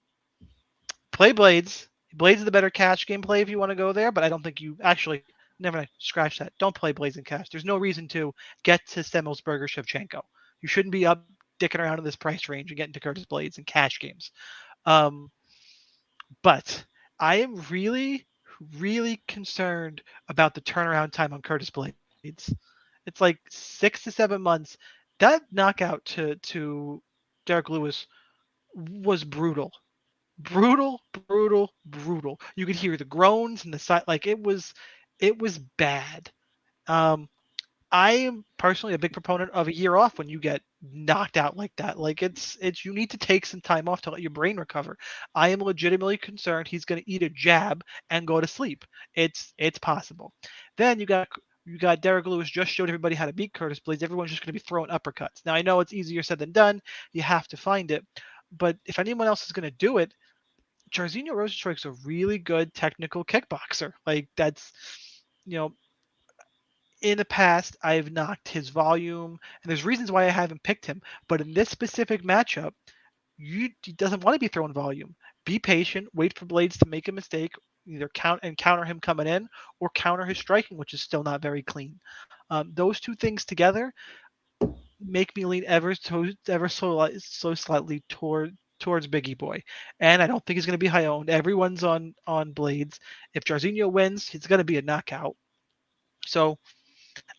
play Blaydes. Blaydes is the better cash game play if you want to go there, but I don't think you actually never mind, scratch that. Don't play Blaydes in cash. There's no reason to get to Semelsberger Shevchenko. You shouldn't be up dicking around in this price range and getting to Curtis Blaydes in cash games. But I am really, really concerned about the turnaround time on Curtis Blaydes. It's like 6 to 7 months. That knockout to Derrick Lewis was brutal. Brutal. You could hear the groans and the side, it was bad. I am personally a big proponent of a year off when you get knocked out like that. It's you need to take some time off to let your brain recover. I am legitimately concerned he's going to eat a jab and go to sleep. It's possible. Then you got Derrick Lewis just showed everybody how to beat Curtis Blaydes. Everyone's just going to be throwing uppercuts. Now I know it's easier said than done. You have to find it, but if anyone else is going to do it, Jairzinho Rozenstruik's a really good technical kickboxer. That's, in the past, I've knocked his volume, and there's reasons why I haven't picked him. But in this specific matchup, he doesn't want to be throwing volume. Be patient. Wait for Blaydes to make a mistake. Either counter him coming in, or counter his striking, which is still not very clean. Those two things together make me lean ever so slightly towards Biggie Boy, and I don't think he's going to be high owned. Everyone's on Blaydes. If Jairzinho wins, it's going to be a knockout. So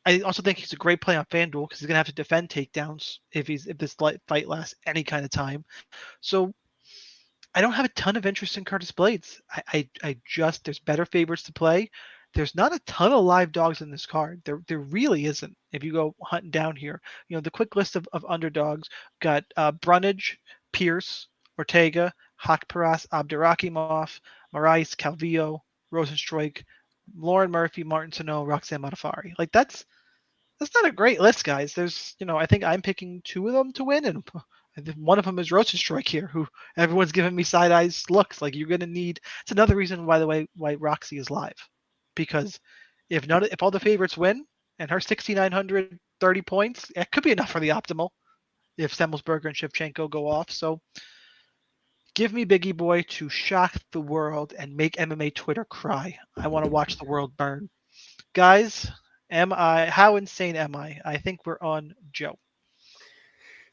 I also think he's a great play on FanDuel because he's going to have to defend takedowns if this fight lasts any kind of time. So I don't have a ton of interest in Curtis Blaydes. I just, there's better favorites to play. There's not a ton of live dogs in this card. There really isn't. If you go hunting down here, the quick list of underdogs got Brunage, Pierce, Ortega, Haqparast, Abdurakhimov, Moraes, Calvillo, Rozenstruik, Lauren Murphy, Martin Sano, Roxanne Modafferi. That's not a great list, guys. There's, I think I'm picking two of them to win, and And one of them is Rosenstrike here, who everyone's giving me side eyes looks. Like you're gonna need. It's another reason, by the way, why Roxy is live, because if all the favorites win and her 6,930 points, it could be enough for the optimal. If Semmelsberger and Shivchenko go off, so give me Biggie Boy to shock the world and make MMA Twitter cry. I want to watch the world burn, guys. How insane am I? I think we're on Joe.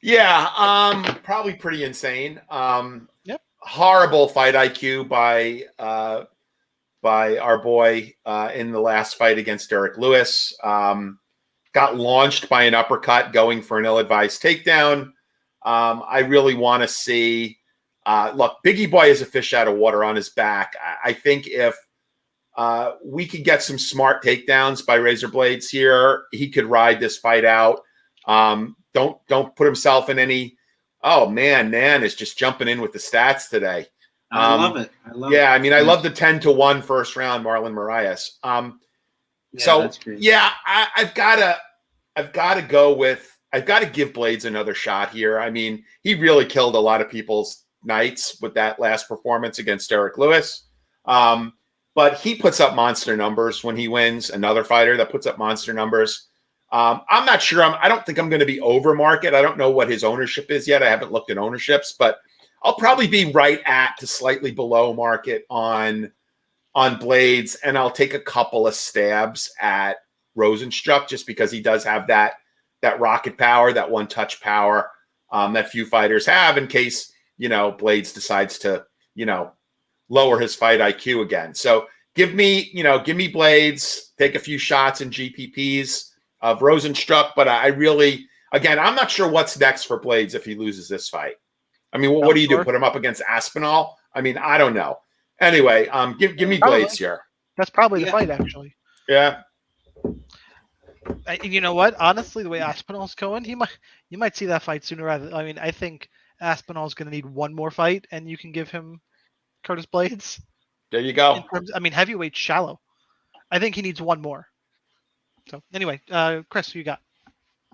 Yeah, probably pretty insane. Yep. Horrible fight IQ by our boy in the last fight against Derrick Lewis. Got launched by an uppercut going for an ill-advised takedown. I really want to see look, Biggie Boy is a fish out of water on his back. I think if we could get some smart takedowns by Razor Blades here, he could ride this fight out. Don't put himself in any. Oh man, Nan is just jumping in with the stats today. I love it. I mean, I love the 10-1 first round, Marlon Moraes. I've got to give Blades another shot here. I mean, he really killed a lot of people's nights with that last performance against Derrick Lewis. But he puts up monster numbers when he wins. Another fighter that puts up monster numbers. I'm not sure. I don't think I'm going to be over market. I don't know what his ownership is yet. I haven't looked at ownerships, but I'll probably be right at to slightly below market on Blades, and I'll take a couple of stabs at Rosenstruck just because he does have that rocket power, that one-touch power that few fighters have in case, Blades decides to, lower his fight IQ again. So give me Blades, take a few shots in GPPs of Rosenstruck, but I really, again, I'm not sure what's next for Blades if he loses this fight. I mean, what do you do? Put him up against Aspinall? I mean, I don't know. Anyway, give me Blades here. That's probably the fight, actually. Yeah. You know what? Honestly, the way Aspinall's going, you might see that fight sooner rather. I mean, I think Aspinall's going to need one more fight, and you can give him Curtis Blades. There you go. Heavyweight's shallow. I think he needs one more. So anyway, Chris, who you got?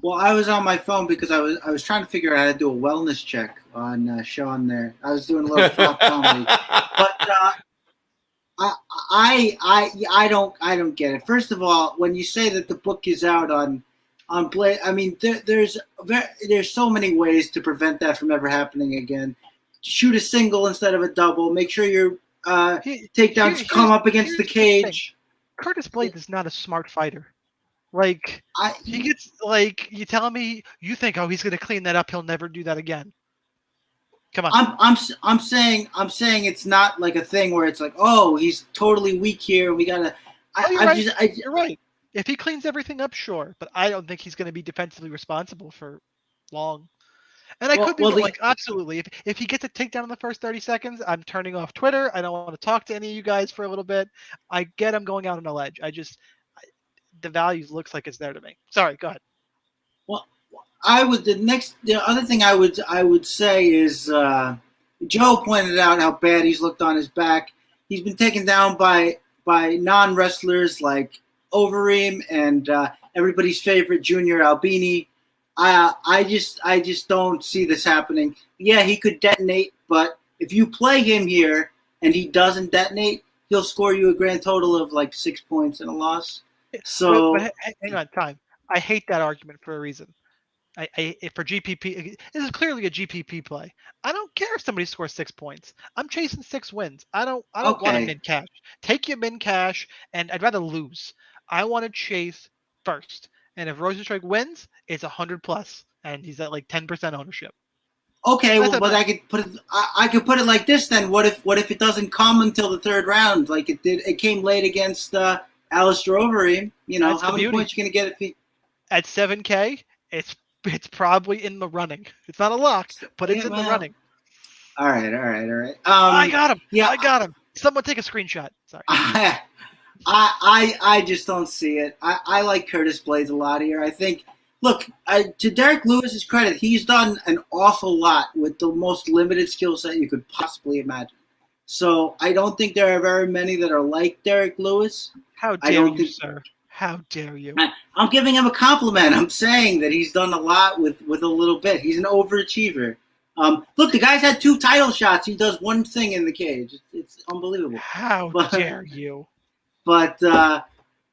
Well, I was on my phone because I was trying to figure out how to do a wellness check on Sean there. I was doing a little drop comedy, but I don't get it. First of all, when you say that the book is out on Blade, I mean there's so many ways to prevent that from ever happening again. Shoot a single instead of a double. Make sure your takedowns come up against the cage. Curtis Blades is not a smart fighter. Like he gets you telling me you think he's going to clean that up, he'll never do that again. Come on. I'm saying it's not like a thing where it's like, oh, he's totally weak here. We gotta. You're right. If he cleans everything up, sure, but I don't think he's going to be defensively responsible for long. And I could be absolutely. If he gets a takedown in the first 30 seconds, I'm turning off Twitter. I don't want to talk to any of you guys for a little bit. I get I'm going out on a ledge. The values looks like it's there to me. Sorry, go ahead. Well, the other thing I would say is Joe pointed out how bad he's looked on his back. He's been taken down by non-wrestlers like Overeem and everybody's favorite Junior Albini. I just don't see this happening. Yeah, he could detonate, but if you play him here and he doesn't detonate, he'll score you a grand total of like 6 points and a loss. So but hang on, time. I hate that argument for a reason. For GPP, this is clearly a GPP play. I don't care if somebody scores 6 points. I'm chasing 6 wins. I don't want to min cash. Take your min cash, and I'd rather lose. I want to chase first. And if Rosenstrike wins, it's 100 plus, and he's at like 10% ownership. Okay, but I could put it. I could put it like this then. What if it doesn't come until the third round, like it did? It came late against Alistair Overeem. That's how many points you gonna get if at 7K? It's probably in the running. It's not a lock, but it's in the running. All right. I got him. Yeah, I got him. Someone take a screenshot. Sorry. I just don't see it. I like Curtis Blades a lot here. I think, look, to Derrick Lewis's credit, he's done an awful lot with the most limited skill set you could possibly imagine. So I don't think there are very many that are like Derrick Lewis. How dare you, sir? How dare you? I'm giving him a compliment. I'm saying that he's done a lot with a little bit. He's an overachiever. Look, the guy's had 2 title shots. He does one thing in the cage. It's unbelievable. How dare you? But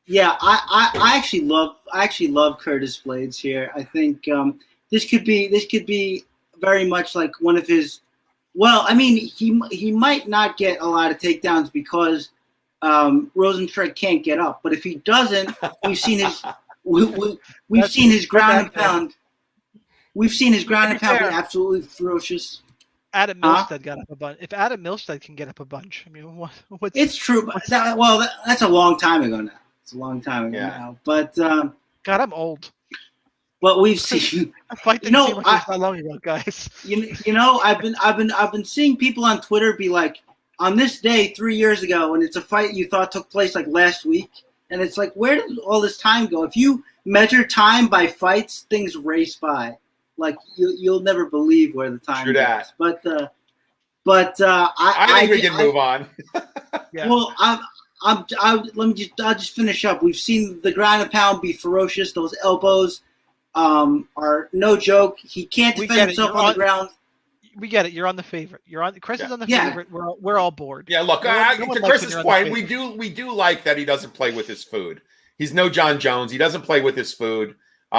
yeah, I actually love Curtis Blades here. I think this could be very much like one of his. Well, I mean, he might not get a lot of takedowns because Rosenstruck can't get up. But if he doesn't, we've seen his we've seen his ground and pound. We've seen his ground and pound be absolutely ferocious. Adam Milstead got up a bunch. If Adam Milstead can get up a bunch, I mean, what's it's true. But that's a long time ago now. It's a long time ago now. But God, I'm old. But we've seen. Fight didn't seem like it was not long ago, guys. You know, I've been seeing people on Twitter be like, on this day 3 years ago, and it's a fight you thought took place like last week, and it's like, where did all this time go? If you measure time by fights, things race by. Like you'll never believe where the time goes. But I think we can move on. Yeah. Well, I'll just finish up. We've seen the ground and pound be ferocious. Those elbows are no joke. He can't defend himself on the ground. We get it. You're on the favorite. Chris is on the favorite. We're all bored. Yeah, look, to Chris's point, we do like that he doesn't play with his food. He's no John Jones. He doesn't play with his food.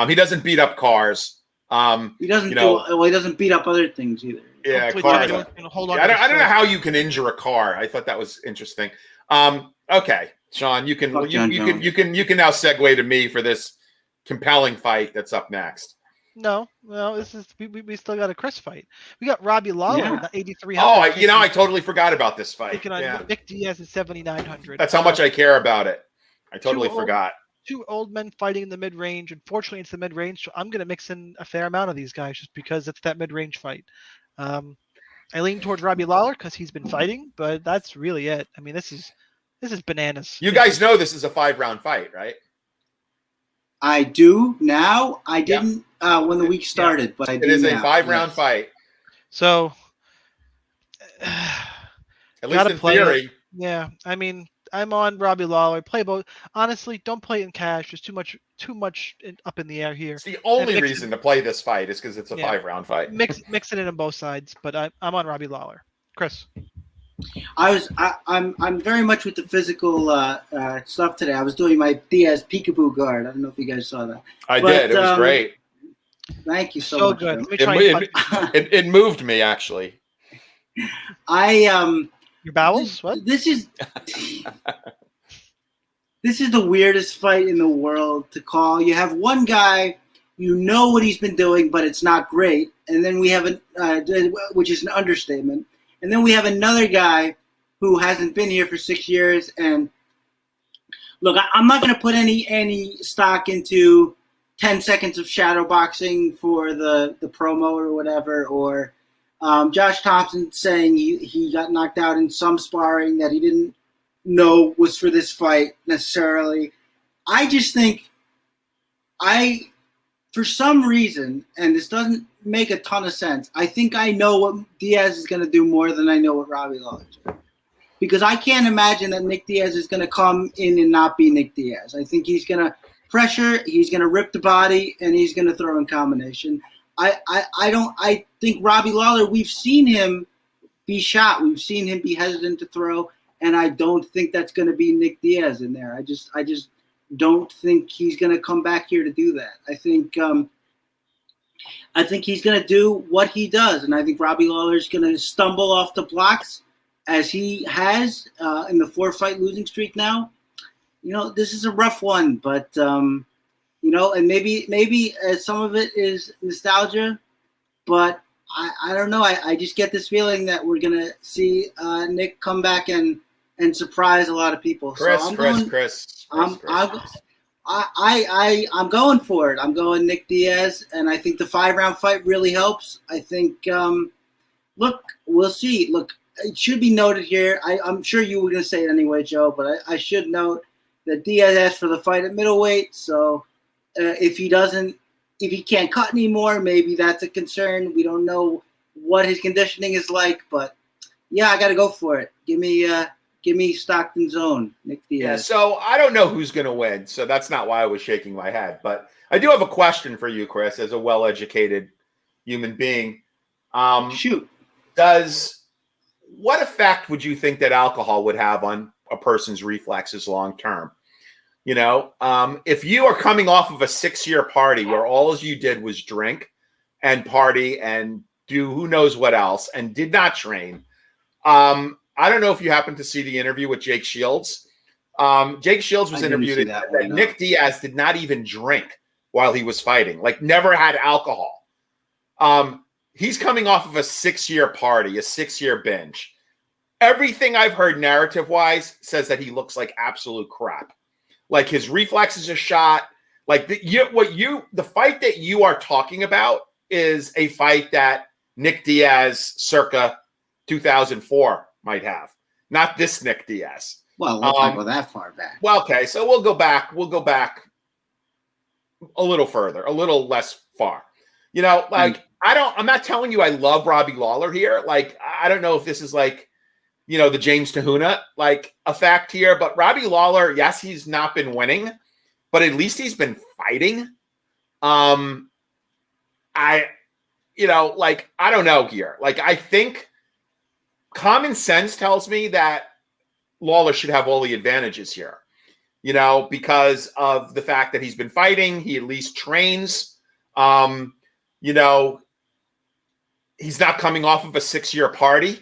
He doesn't beat up cars. He doesn't he doesn't beat up other things either. Yeah, cars. I don't know how you can injure a car. I thought that was interesting. Okay, Sean, you can now segue to me for this compelling fight that's up next. No, this is we still got a Chris fight. We got Robbie Lawler at 8,300. Oh, I totally forgot about this fight. Taking on Nick Diaz at 7,900. That's how much I care about it. I totally forgot. 2 old men fighting in the mid-range. Unfortunately, it's the mid-range, so I'm going to mix in a fair amount of these guys just because it's that mid-range fight. I lean towards Robbie Lawler because he's been fighting, but that's really it. I mean, this is bananas. You guys know this is a 5-round fight, right? I do now. I didn't when the week started, but I do. It is a 5-round fight. So, at least in theory. Yeah, I mean, I'm on Robbie Lawler. Play both. Honestly, don't play in cash. There's too much up in the air here. It's the only reason to play this fight is because it's a 5-round fight. Mix it in on both sides, but I'm on Robbie Lawler. Chris. I'm very much with the physical stuff today. I was doing my Diaz peekaboo guard. I don't know if you guys saw that. I did. It was great. Thank you so much. Good. It moved me actually. Your bowels? What? This is the weirdest fight in the world to call. You have one guy, you know what he's been doing, but it's not great, and then we have which is an understatement. And then we have another guy who hasn't been here for 6 years. And look, I'm not going to put any stock into 10 seconds of shadow boxing for the promo or whatever, or Josh Thompson saying he got knocked out in some sparring that he didn't know was for this fight necessarily. I just think for some reason, and this doesn't make a ton of sense, I think I know what Diaz is going to do more than I know what Robbie Lawler is going to do. Because I can't imagine that Nick Diaz is going to come in and not be Nick Diaz. I think he's going to pressure, he's going to rip the body, and he's going to throw in combination. I think Robbie Lawler, we've seen him be shot. We've seen him be hesitant to throw, and I don't think that's going to be Nick Diaz in there. I just don't think he's going to come back here to do that. I think he's going to do what he does, and I think Robbie Lawler is going to stumble off the blocks as he has in the 4-fight losing streak now. You know, this is a rough one, but and maybe some of it is nostalgia, but I don't know. I just get this feeling that we're going to see Nick come back and surprise a lot of people. I'm going for it. I'm going Nick Diaz, and I think the 5-round fight really helps. I think, look, we'll see. Look, it should be noted here. I'm sure you were going to say it anyway, Joe, but I should note that Diaz asked for the fight at middleweight. So if he can't cut anymore, maybe that's a concern. We don't know what his conditioning is like, but yeah, I got to go for it. Give me Stockton's own, Nick Diaz. Yeah, so I don't know who's going to win, so that's not why I was shaking my head. But I do have a question for you, Chris, as a well-educated human being. Shoot. What effect would you think that alcohol would have on a person's reflexes long term? If you are coming off of a 6-year party where all you did was drink and party and do who knows what else and did not train. I don't know if you happened to see the interview with Jake Shields. Jake Shields was interviewed that Nick Diaz did not even drink while he was fighting, like never had alcohol. He's coming off of a 6-year party, a 6-year binge. Everything I've heard narrative-wise says that he looks like absolute crap. Like his reflexes are shot. Like the fight that you are talking about is a fight that Nick Diaz circa 2004 might have, not this Nick Diaz. Well, let's not go that far back. Well, okay, so we'll go back a little further, a little less far. I'm not telling you I love Robbie Lawler here. Like, I don't know if this is like, the James Tahuna, like a fact here, but Robbie Lawler, yes, he's not been winning, but at least he's been fighting. I don't know here. Like, I think common sense tells me that Lawler should have all the advantages here, because of the fact that he's been fighting. He at least trains. He's not coming off of a 6-year party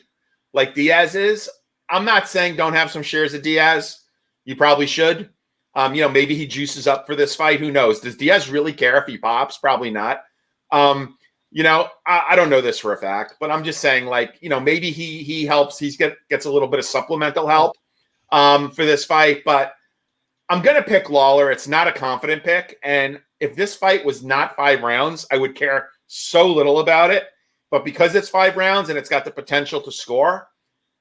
like Diaz is. I'm not saying don't have some shares of Diaz. You probably should. Maybe he juices up for this fight. Who knows? Does Diaz really care if he pops? Probably not. I don't know this for a fact, but I'm just saying, like, maybe he helps. Gets a little bit of supplemental help for this fight. But I'm going to pick Lawler. It's not a confident pick. And if this fight was not 5 rounds, I would care so little about it. But because it's 5 rounds and it's got the potential to score,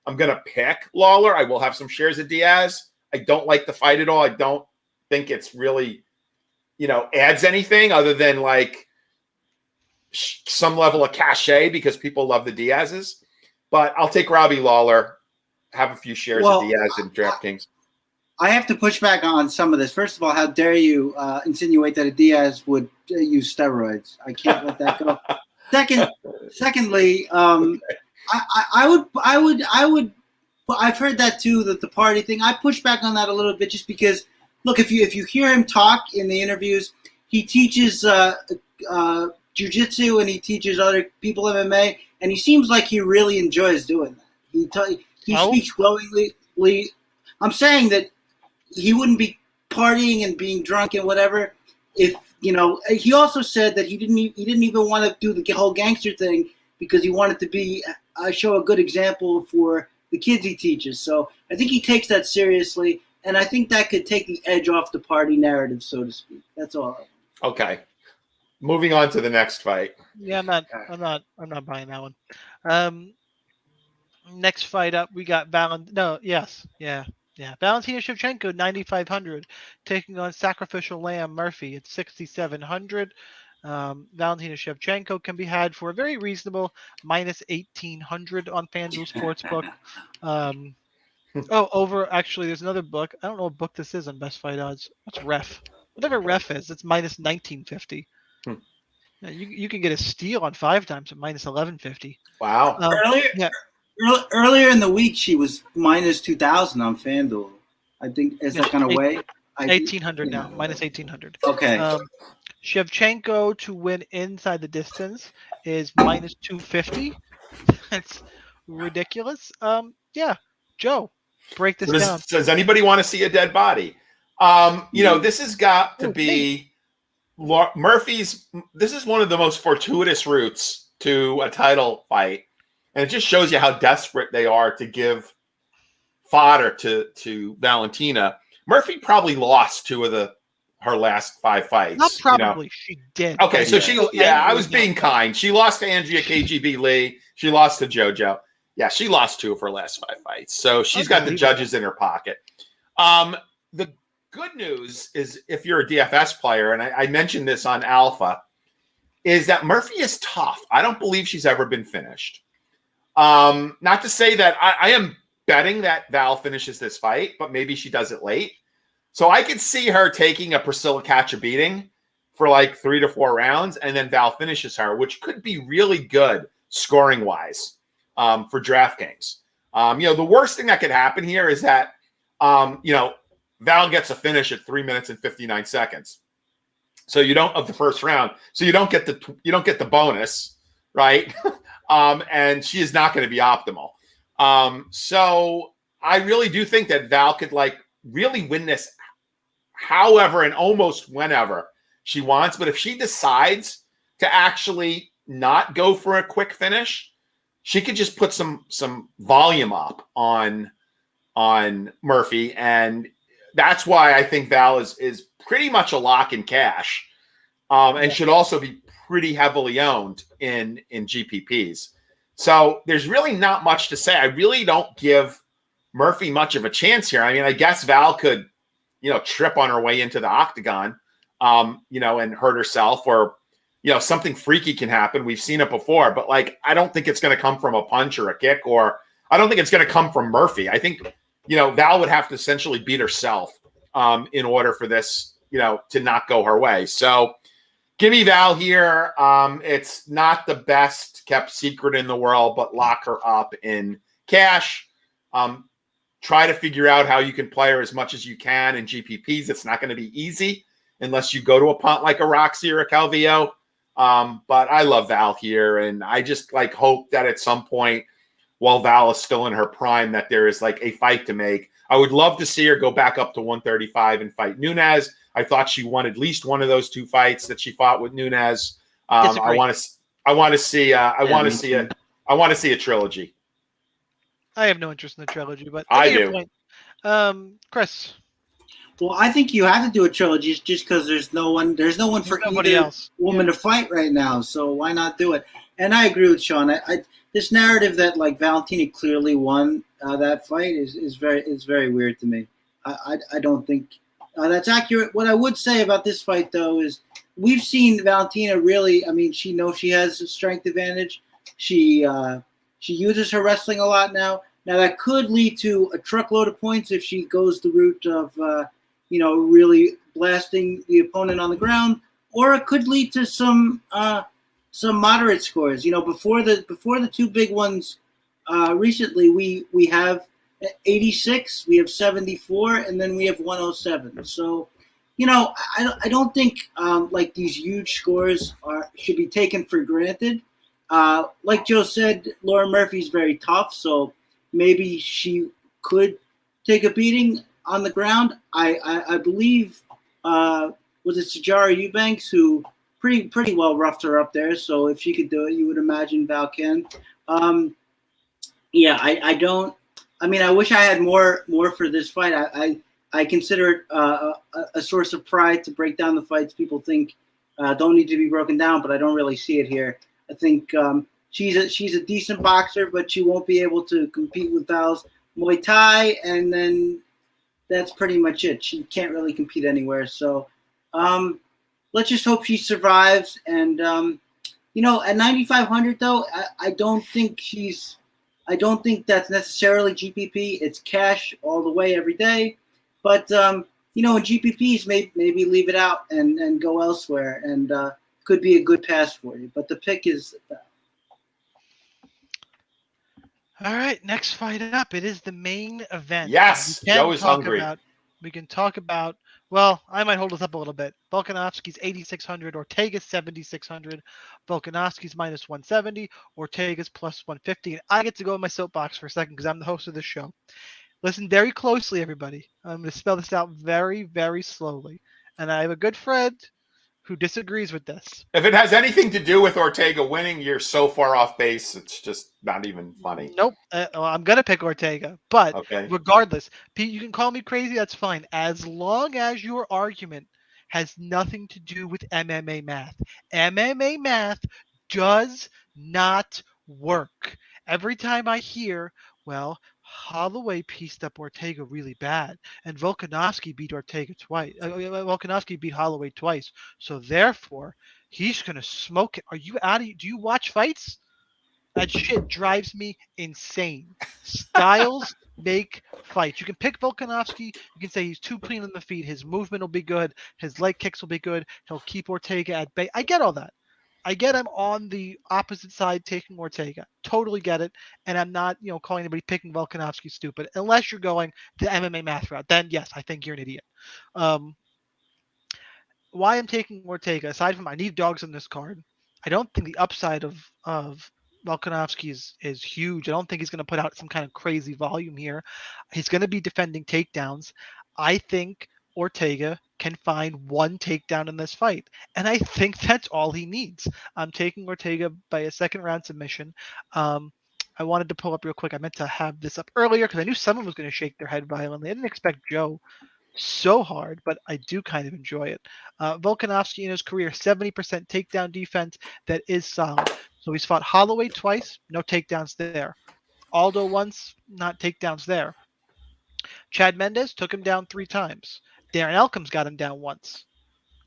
I'm going to pick Lawler. I will have some shares of Diaz. I don't like the fight at all. I don't think it's really, adds anything other than like some level of cachet because people love the Diazes. But I'll take Robbie Lawler, have a few shares of Diaz in DraftKings. I have to push back on some of this. First of all, how dare you insinuate that a Diaz would use steroids? I can't let that go. Secondly, I would. I've heard that too, that the party thing. I push back on that a little bit, just because. Look, if you hear him talk in the interviews, he teaches jiu-jitsu and he teaches other people MMA, and he seems like he really enjoys doing that. He speaks glowingly. I'm saying that he wouldn't be partying and being drunk and whatever if. He also said that he didn't even want to do the whole gangster thing because he wanted to be show a good example for the kids he teaches. So I think he takes that seriously, and I think that could take the edge off the party narrative, so to speak. That's all. Okay, moving on to the next fight. Yeah, I'm not buying that one. Next fight up, we got Valentina Shivchenko, 9,500, taking on Sacrificial Lamb Murphy at 6,700. Valentina Shivchenko can be had for a very reasonable -1,800 on FanDuel Sportsbook. Actually, there's another book. I don't know what book this is on Best Fight Odds. What's Ref? Whatever Ref is, it's -1950. You can get a steal on 5 times at -1150. Wow. Earlier in the week, she was -2,000 on FanDuel. I think is that kind of way. 1,800 now, -1,800. Okay. Shevchenko to win inside the distance is -250. That's ridiculous. Joe, break this down. Does anybody want to see a dead body? This has got to be Murphy's. This is one of the most fortuitous routes to a title fight. And it just shows you how desperate they are to give fodder to Valentina. Murphy probably lost 2 of her last 5 fights. Not probably, she did. Okay, so I was being kind. She lost to Andrea KGB Lee. She lost to JoJo. Yeah, she lost 2 of her last 5 fights. So she's got the judges in her pocket. The good news is, if you're a DFS player, and I mentioned this on Alpha, is that Murphy is tough. I don't believe she's ever been finished. Not to say that I am betting that Val finishes this fight, but maybe she does it late. So I could see her taking a Priscilla Cacha beating for like 3 to 4 rounds, and then Val finishes her, which could be really good scoring wise for DraftKings. The worst thing that could happen here is that Val gets a finish at 3 minutes and 59 seconds. So you don't of the first round. So you don't get the bonus, right? And she is not going to be optimal. So I really do think that Val could really win this however and almost whenever she wants. But if she decides to actually not go for a quick finish, she could just put some volume up on Murphy, and that's why I think Val is pretty much a lock in cash, and should also be pretty heavily owned in GPPs. So there's really not much to say. I really don't give Murphy much of a chance here. I mean, I guess Val could, trip on her way into the octagon, and hurt herself, or, something freaky can happen. We've seen it before, but I don't think it's going to come from a punch or a kick, or I don't think it's going to come from Murphy. I think, Val would have to essentially beat herself in order for this, to not go her way. So give me Val here. It's not the best kept secret in the world, but lock her up in cash. Try to figure out how you can play her as much as you can in GPPs. It's not going to be easy unless you go to a punt like a Roxy or a Calvillo. But I love Val here, and I just hope that at some point, while Val is still in her prime, that there is a fight to make. I would love to see her go back up to 135 and fight Nunes. I thought she won at least one of those two fights that she fought with Nunes. I want to see a trilogy. I have no interest in the trilogy, but I do. Point. Chris. Well, I think you have to do a trilogy just because there's no one for nobody either else woman to fight right now. So why not do it? And I agree with Sean. This narrative that Valentina clearly won that fight is very weird to me. I don't think that's accurate. What I would say about this fight though is we've seen Valentina really. I mean, she knows she has a strength advantage. She uses her wrestling a lot now. Now that could lead to a truckload of points if she goes the route of really blasting the opponent on the ground, or it could lead to some moderate scores. Before the two big ones recently, we have 86, we have 74, and then we have 107. So, I don't think these huge scores should be taken for granted. Like Joe said, Lauren Murphy's very tough, so maybe she could take a beating on the ground. I believe was it Sajara Eubanks who pretty well roughed her up there. So if she could do it, you would imagine Val can. I don't. I mean, I wish I had more for this fight. I consider it a source of pride to break down the fights people think don't need to be broken down, but I don't really see it here. I think she's a decent boxer, but she won't be able to compete with Val's Muay Thai, and then that's pretty much it. She can't really compete anywhere. So let's just hope she survives. And at 9,500 though, I don't think that's necessarily GPP. It's cash all the way every day. But in GPPs, maybe leave it out and go elsewhere, and could be a good pass for you. But the pick is. All right, next fight up. It is the main event. Yes, Joe is hungry. We can talk about. Well, I might hold us up a little bit. Volkanovski's 8,600, Ortega's 7,600, Volkanovski's minus 170, Ortega's plus 150. And I get to go in my soapbox for a second because I'm the host of this show. Listen very closely, everybody. I'm going to spell this out very, very slowly. And I have a good friend who disagrees with this. If it has anything to do with Ortega winning, you're so far off base, it's just not even funny. Nope. I'm going to pick Ortega. But regardless, Pete, you can call me crazy. That's fine. As long as your argument has nothing to do with MMA math. MMA math does not work. Every time I hear, well, Holloway pieced up Ortega really bad, and Volkanovski beat Ortega twice. Volkanovski beat Holloway twice, so therefore he's gonna smoke it. Are you out of? Do you watch fights? That shit drives me insane. Styles make fights. You can pick Volkanovski. You can say he's too clean on the feet. His movement will be good. His leg kicks will be good. He'll keep Ortega at bay. I get all that. I get I'm on the opposite side taking Ortega. Totally get it. And I'm not, calling anybody picking Volkanovski stupid. Unless you're going the MMA math route. Then, yes, I think you're an idiot. Why I'm taking Ortega, aside from I need dogs on this card, I don't think the upside of Volkanovski is huge. I don't think he's going to put out some kind of crazy volume here. He's going to be defending takedowns. I think Ortega can find one takedown in this fight, and I think that's all he needs. I'm taking Ortega by a second round submission. I wanted to pull up real quick. I meant to have this up earlier because I knew someone was going to shake their head violently. I didn't expect Joe so hard, but I do kind of enjoy it. Volkanovski in his career, 70% takedown defense that is solid. So he's fought Holloway twice, no takedowns there. Aldo once, not takedowns there. Chad Mendes took him down 3 times. Darren Elkins got him down once.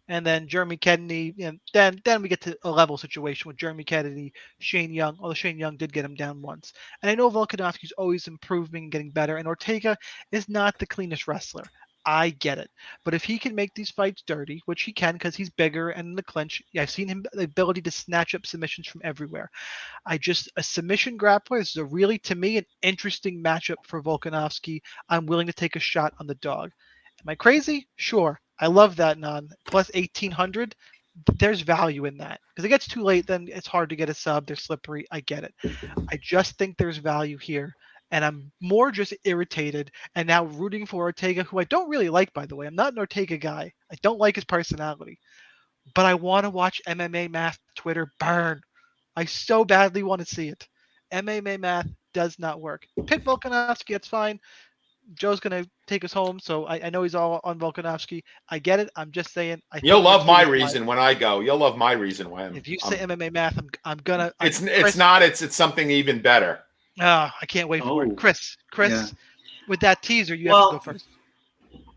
And then Jeremy Kennedy, then we get to a level situation with Jeremy Kennedy, Shane Young, although Shane Young did get him down once. And I know Volkanovski's always improving and getting better, and Ortega is not the cleanest wrestler. I get it. But if he can make these fights dirty, which he can because he's bigger and in the clinch, I've seen him the ability to snatch up submissions from everywhere. A submission grappler, this is a really, to me, an interesting matchup for Volkanovski. I'm willing to take a shot on the dog. Am I crazy? Sure. I love that plus 1,800. There's value in that. Because it gets too late, then it's hard to get a sub. They're slippery. I get it. I just think there's value here. And I'm more just irritated and now rooting for Ortega, who I don't really like, by the way. I'm not an Ortega guy. I don't like his personality. But I want to watch MMA Math Twitter burn. I so badly want to see it. MMA Math does not work. Pick Volkanovski, it's fine. Joe's going to take us home, so I know he's all on Volkanovski. I get it. I'm just saying. You'll love my reason when I go. You'll love my reason when. If you say MMA Math, I'm going to. It's something even better. I can't wait for it. Chris, yeah. With that teaser, you have to go first.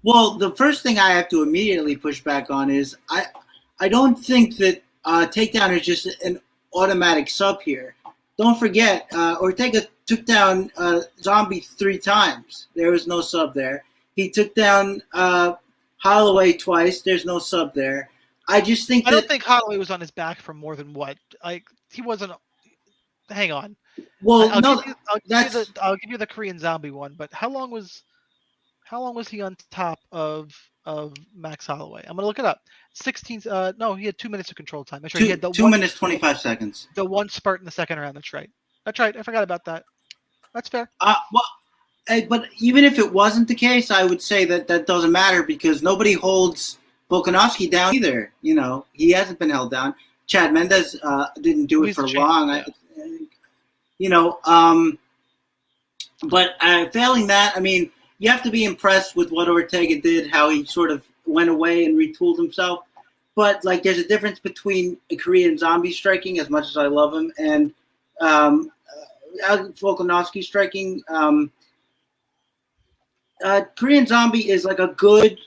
Well, the first thing I have to immediately push back on is I don't think that takedown is just an automatic sub here. Don't forget, Ortega took down Zombie 3 times. There was no sub there. He took down Holloway twice. There's no sub there. I just think I don't think Holloway was on his back for more than what? He wasn't. Hang on. Well, I'll give you the Korean Zombie one. But how long was he on top of Max Holloway? I'm gonna look it up. 16. No, he had 2 minutes of control time. That's right. He had 2 minutes 25 seconds. The one spurt in the second round. That's right. I forgot about that. That's fair. But even if it wasn't the case, I would say that doesn't matter because nobody holds Volkanovski down either. He hasn't been held down. Chad Mendes didn't do it for long. Yeah. But failing that, I mean, you have to be impressed with what Ortega did, how he sort of went away and retooled himself. But, there's a difference between a Korean Zombie striking, as much as I love him, and Volkanovski striking. Korean Zombie is a good,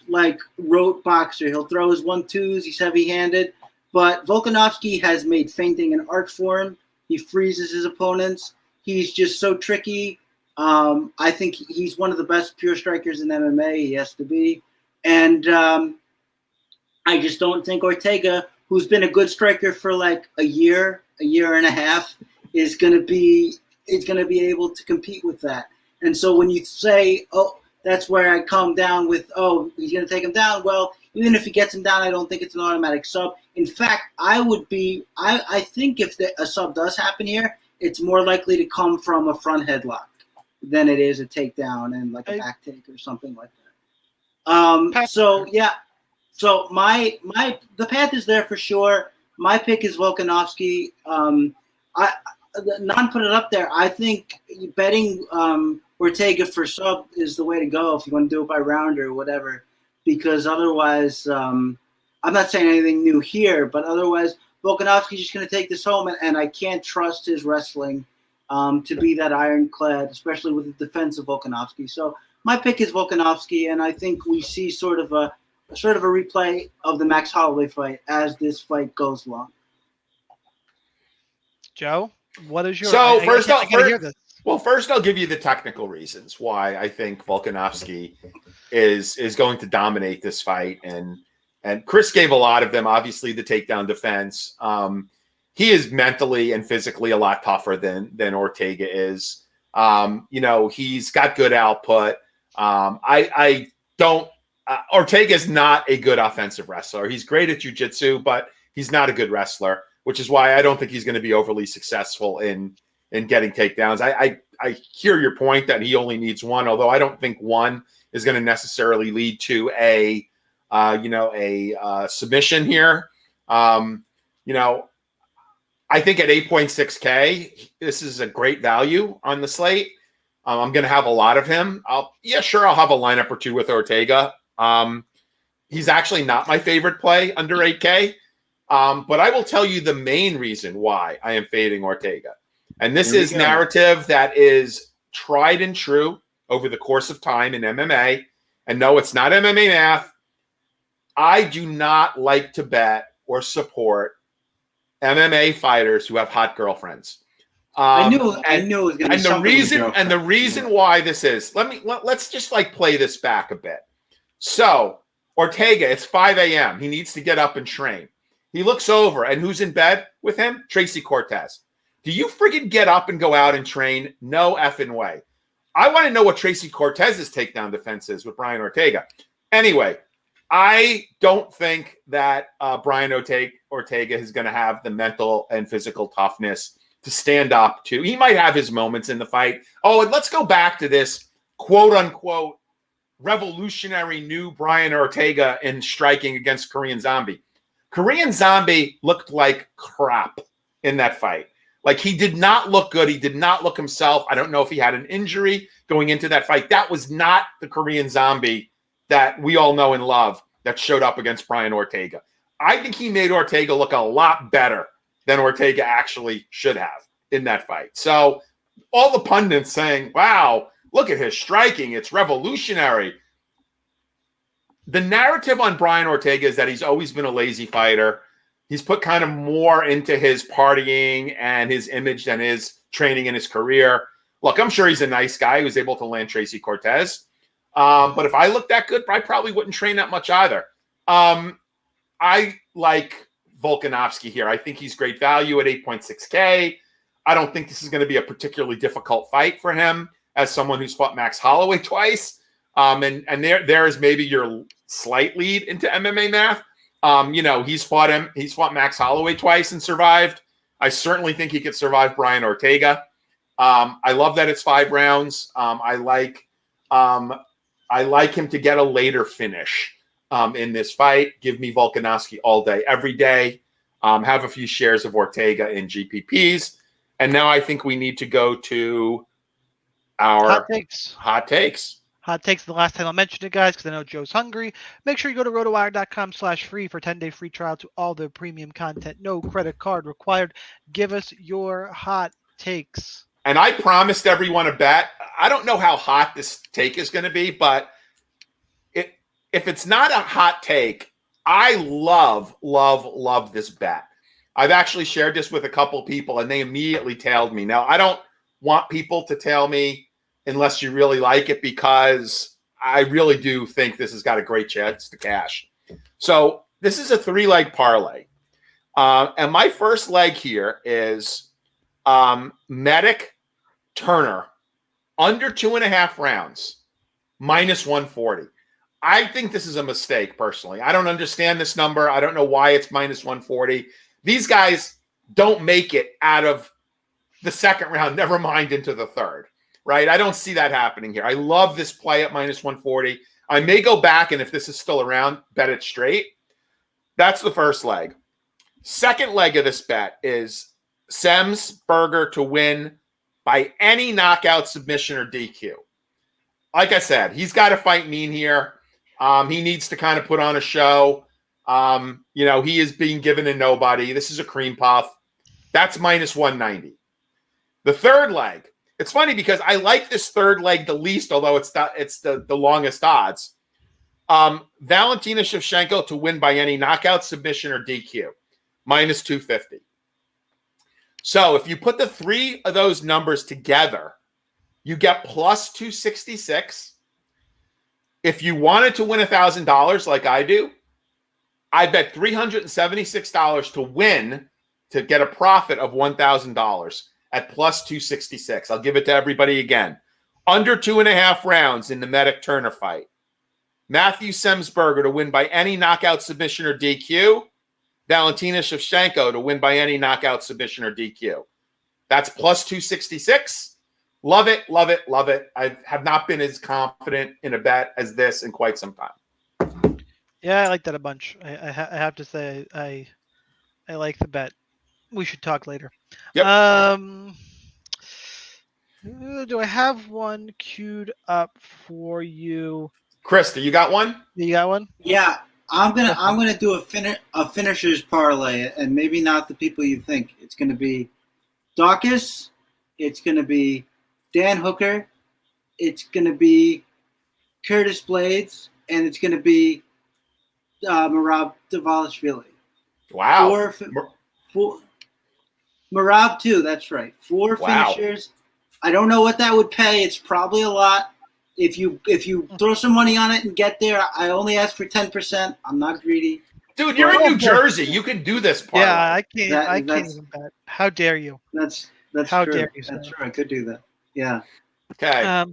rote boxer. He'll throw his 1-2s. He's heavy-handed. But Volkanovski has made feinting an art for him. He freezes his opponents. He's just so tricky. I think he's one of the best pure strikers in MMA. He has to be. And I just don't think Ortega, who's been a good striker for a year and a half, is going to be able to compete with that. And so when you say, that's where I come down with, he's going to take him down. Well, even if he gets him down, I don't think it's an automatic sub. In fact, I think if a sub does happen here, it's more likely to come from a front headlock than it is a takedown and a back take or something like that. So the path is there for sure. My pick is Volkanovski. Not put it up there. I think betting Ortega for sub is the way to go if you want to do it by round or whatever, because otherwise, I'm not saying anything new here, but otherwise Volkanovski's just going to take this home, and I can't trust his wrestling to be that ironclad, especially with the defense of Volkanovski. So my pick is Volkanovski, and I think we see sort of a replay of the Max Holloway fight as this fight goes along. Joe, what is your? So first I'll give you the technical reasons why I think Volkanovski is going to dominate this fight, and Chris gave a lot of them. Obviously, the takedown defense. he is mentally and physically a lot tougher than Ortega is. He's got good output. I don't. Ortega is not a good offensive wrestler. He's great at jiu-jitsu, but he's not a good wrestler, which is why I don't think he's going to be overly successful in getting takedowns. I hear your point that he only needs one, although I don't think one is going to necessarily lead to a submission here. I think at 8.6K, this is a great value on the slate. I'm going to have a lot of him. I'll have a lineup or two with Ortega. He's actually not my favorite play under 8K. But I will tell you the main reason why I am fading Ortega. And this is narrative that is tried and true over the course of time in MMA. And no, it's not MMA math. I do not like to bet or support MMA fighters who have hot girlfriends. I knew it was going to be something. And the reason why this is, let's just play this back a bit. So Ortega, it's 5 a.m. He needs to get up and train. He looks over, and who's in bed with him? Tracy Cortez. Do you friggin' get up and go out and train? No effing way. I want to know what Tracy Cortez's takedown defense is with Brian Ortega. Anyway, I don't think that Brian Ortega is going to have the mental and physical toughness to stand up to. He might have his moments in the fight. Oh, and let's go back to this quote-unquote revolutionary new Brian Ortega in striking against Korean Zombie. Korean Zombie looked like crap in that fight. He did not look good. He did not look himself. I don't know if he had an injury going into that fight. That was not the Korean Zombie that we all know and love that showed up against Brian Ortega. I think he made Ortega look a lot better than Ortega actually should have in that fight. So all the pundits saying, wow, look at his striking. It's revolutionary. The narrative on Brian Ortega is that he's always been a lazy fighter. He's put kind of more into his partying and his image than his training in his career. Look, I'm sure he's a nice guy who's able to land Tracy Cortez. But if I looked that good, I probably wouldn't train that much either. I like Volkanovski here. I think he's great value at 8.6K. I don't think this is going to be a particularly difficult fight for him as someone who's fought Max Holloway twice. And there is maybe your slight lead into MMA math. He's fought Max Holloway twice and survived. I certainly think he could survive Brian Ortega. I love that it's 5 rounds. I like him to get a later finish in this fight. Give me Volkanovski all day, every day. Have a few shares of Ortega in GPPs. And now I think we need to go to our hot takes. Hot takes the last time I'll mention it, guys, because I know Joe's hungry. Make sure you go to rotowire.com/free for 10-day free trial to all the premium content. No credit card required. Give us your hot takes. And I promised everyone a bet. I don't know how hot this take is going to be, but if it's not a hot take, I love this bet. I've actually shared this with a couple people, and they immediately tailed me. Now, I don't want people to tail me unless you really like it, because I really do think this has got a great chance to cash. So this is a 3-leg parlay. And my first leg here is Medic Turner under 2.5 rounds, -140. I think this is a mistake, personally. I don't understand this number. I don't know why it's -140. These guys don't make it out of the second round, never mind into the third. Right? I don't see that happening here. I love this play at -140. I may go back, and if this is still around, bet it straight. That's the first leg. Second leg of this bet is Semsberger to win by any knockout, submission, or DQ. Like I said, he's got to fight mean here. He needs to kind of put on a show. He is being given a nobody. This is a cream puff. That's -190. The third leg. It's funny because I like this third leg the least, although it's the longest odds. Valentina Shivchenko to win by any knockout, submission, or DQ, -250. So if you put the 3 of those numbers together, you get +266. If you wanted to win $1,000 like I do, I bet $376 to win to get a profit of $1,000 at plus 266. I'll give it to everybody again. Under 2.5 rounds in the Medic Turner fight. Matthew Semsberger to win by any knockout, submission, or DQ. Valentina Shivchenko to win by any knockout, submission, or DQ. That's plus 266. Love it, love it, love it. I have not been as confident in a bet as this in quite some time. Yeah, I like that a bunch. I have to say I like the bet. We should talk later. Yep. Do I have one queued up for you? Krista, you got one? You got one? Yeah, I'm gonna do a finishers parlay, and maybe not the people you think. It's gonna be Dawkins. It's gonna be Dan Hooker. It's gonna be Curtis Blades, and it's gonna be Merab Dvalishvili. Wow. Four Merab too. That's right. 4 finishers. I don't know what that would pay. It's probably a lot. If you throw some money on it and get there, I only ask for 10%. I'm not greedy. Dude, you're in New Jersey. You can do this part. Yeah, I can't even bet. How dare you? That's how true. dare you? That's true. I could do that. Yeah. Okay.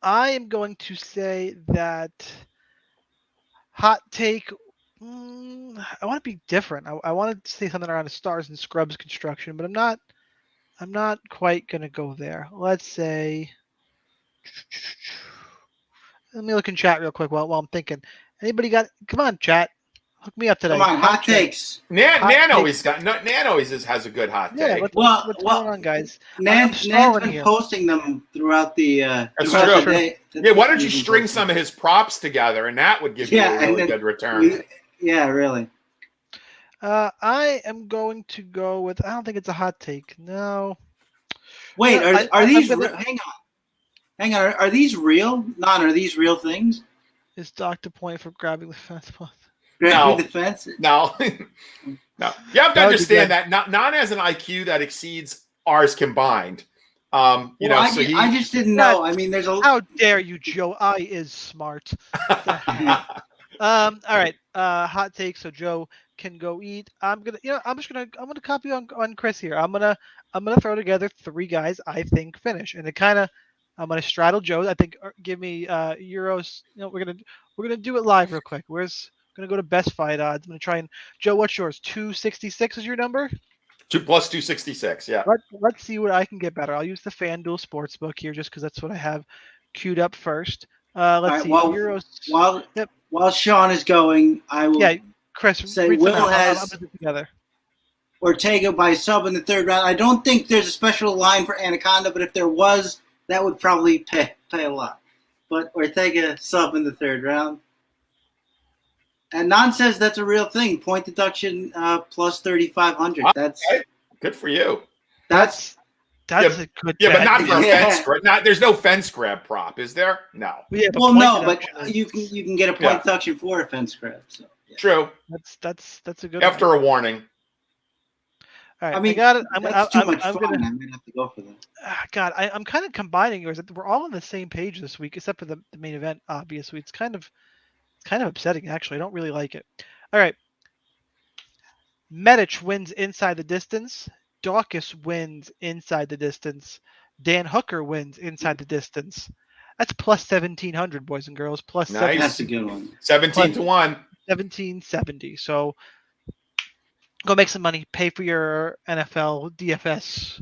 I am going to say that hot take. I want to be different. I want to say something around the Stars and Scrubs construction, but I'm not quite gonna go there. Let's say. Let me look in chat real quick while I'm thinking. Anybody got? Come on, chat. Hook me up today. Come on, hot takes. Nan always has a good hot take. What's going on, guys? Nan's been posting them throughout the day. Yeah, why don't you string some of his props together, and that would give you a really good return. Yeah, really. I am going to go with. I don't think it's a hot take. No. Wait, are these? Hang on. Are these real? Are these real things? Is Dr. Point for grabbing the fence? Grabbing the fence? No. No. You have to understand that Nan has an IQ that exceeds ours combined. I just didn't know. I mean, there's a. How dare you, Joe? I is smart. All right. Hot take. So Joe can go eat. I'm gonna copy on Chris here. I'm gonna throw together 3 guys I think finish, and I'm gonna straddle Joe. I think give me euros. We're gonna do it live real quick. Gonna go to best fight odds. I'm gonna try and Joe. What's yours? 266 is your number. 2 plus 266. Yeah. Let's see what I can get better. I'll use the FanDuel Sportsbook here just because that's what I have queued up first. Let's see. Euros. While Sean is going, I will. Yeah, Chris. Say Will has together. Ortega by sub in the 3rd round. I don't think there's a special line for Anaconda, but if there was, that would probably pay a lot. But Ortega sub in the 3rd round. And Nan says that's a real thing. Point deduction plus 3,500. That's good for you. That's a good. Yeah, bet. But not for a fence grab. There's no fence grab prop, is there? No. But you can get a point deduction for a fence grab. So, yeah. True. That's a good. After a warning. All right, I mean, I got it. That's too much fun. I might have to go for that. God, I'm kind of combining yours. We're all on the same page this week, except for the main event. Obviously, it's kind of upsetting. Actually, I don't really like it. All right, Medic wins inside the distance. Dawkins wins inside the distance. Dan Hooker wins inside the distance. That's plus 1,700, boys and girls. Plus nice. That's a good one. 17 to 1. 1770. So go make some money. Pay for your NFL DFS.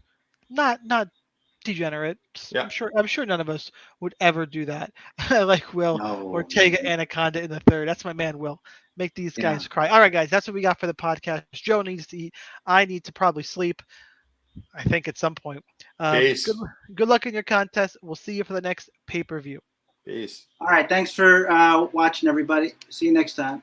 Not degenerate. Yeah. I'm sure none of us would ever do that. Like Will Ortega Anaconda in the 3rd. That's my man, Will. Make these guys cry. All right, guys, that's what we got for the podcast. Joe needs to eat. I need to probably sleep, I think, at some point. Peace. Good luck in your contest. We'll see you for the next pay-per-view. Peace. All right. Thanks for watching, everybody. See you next time.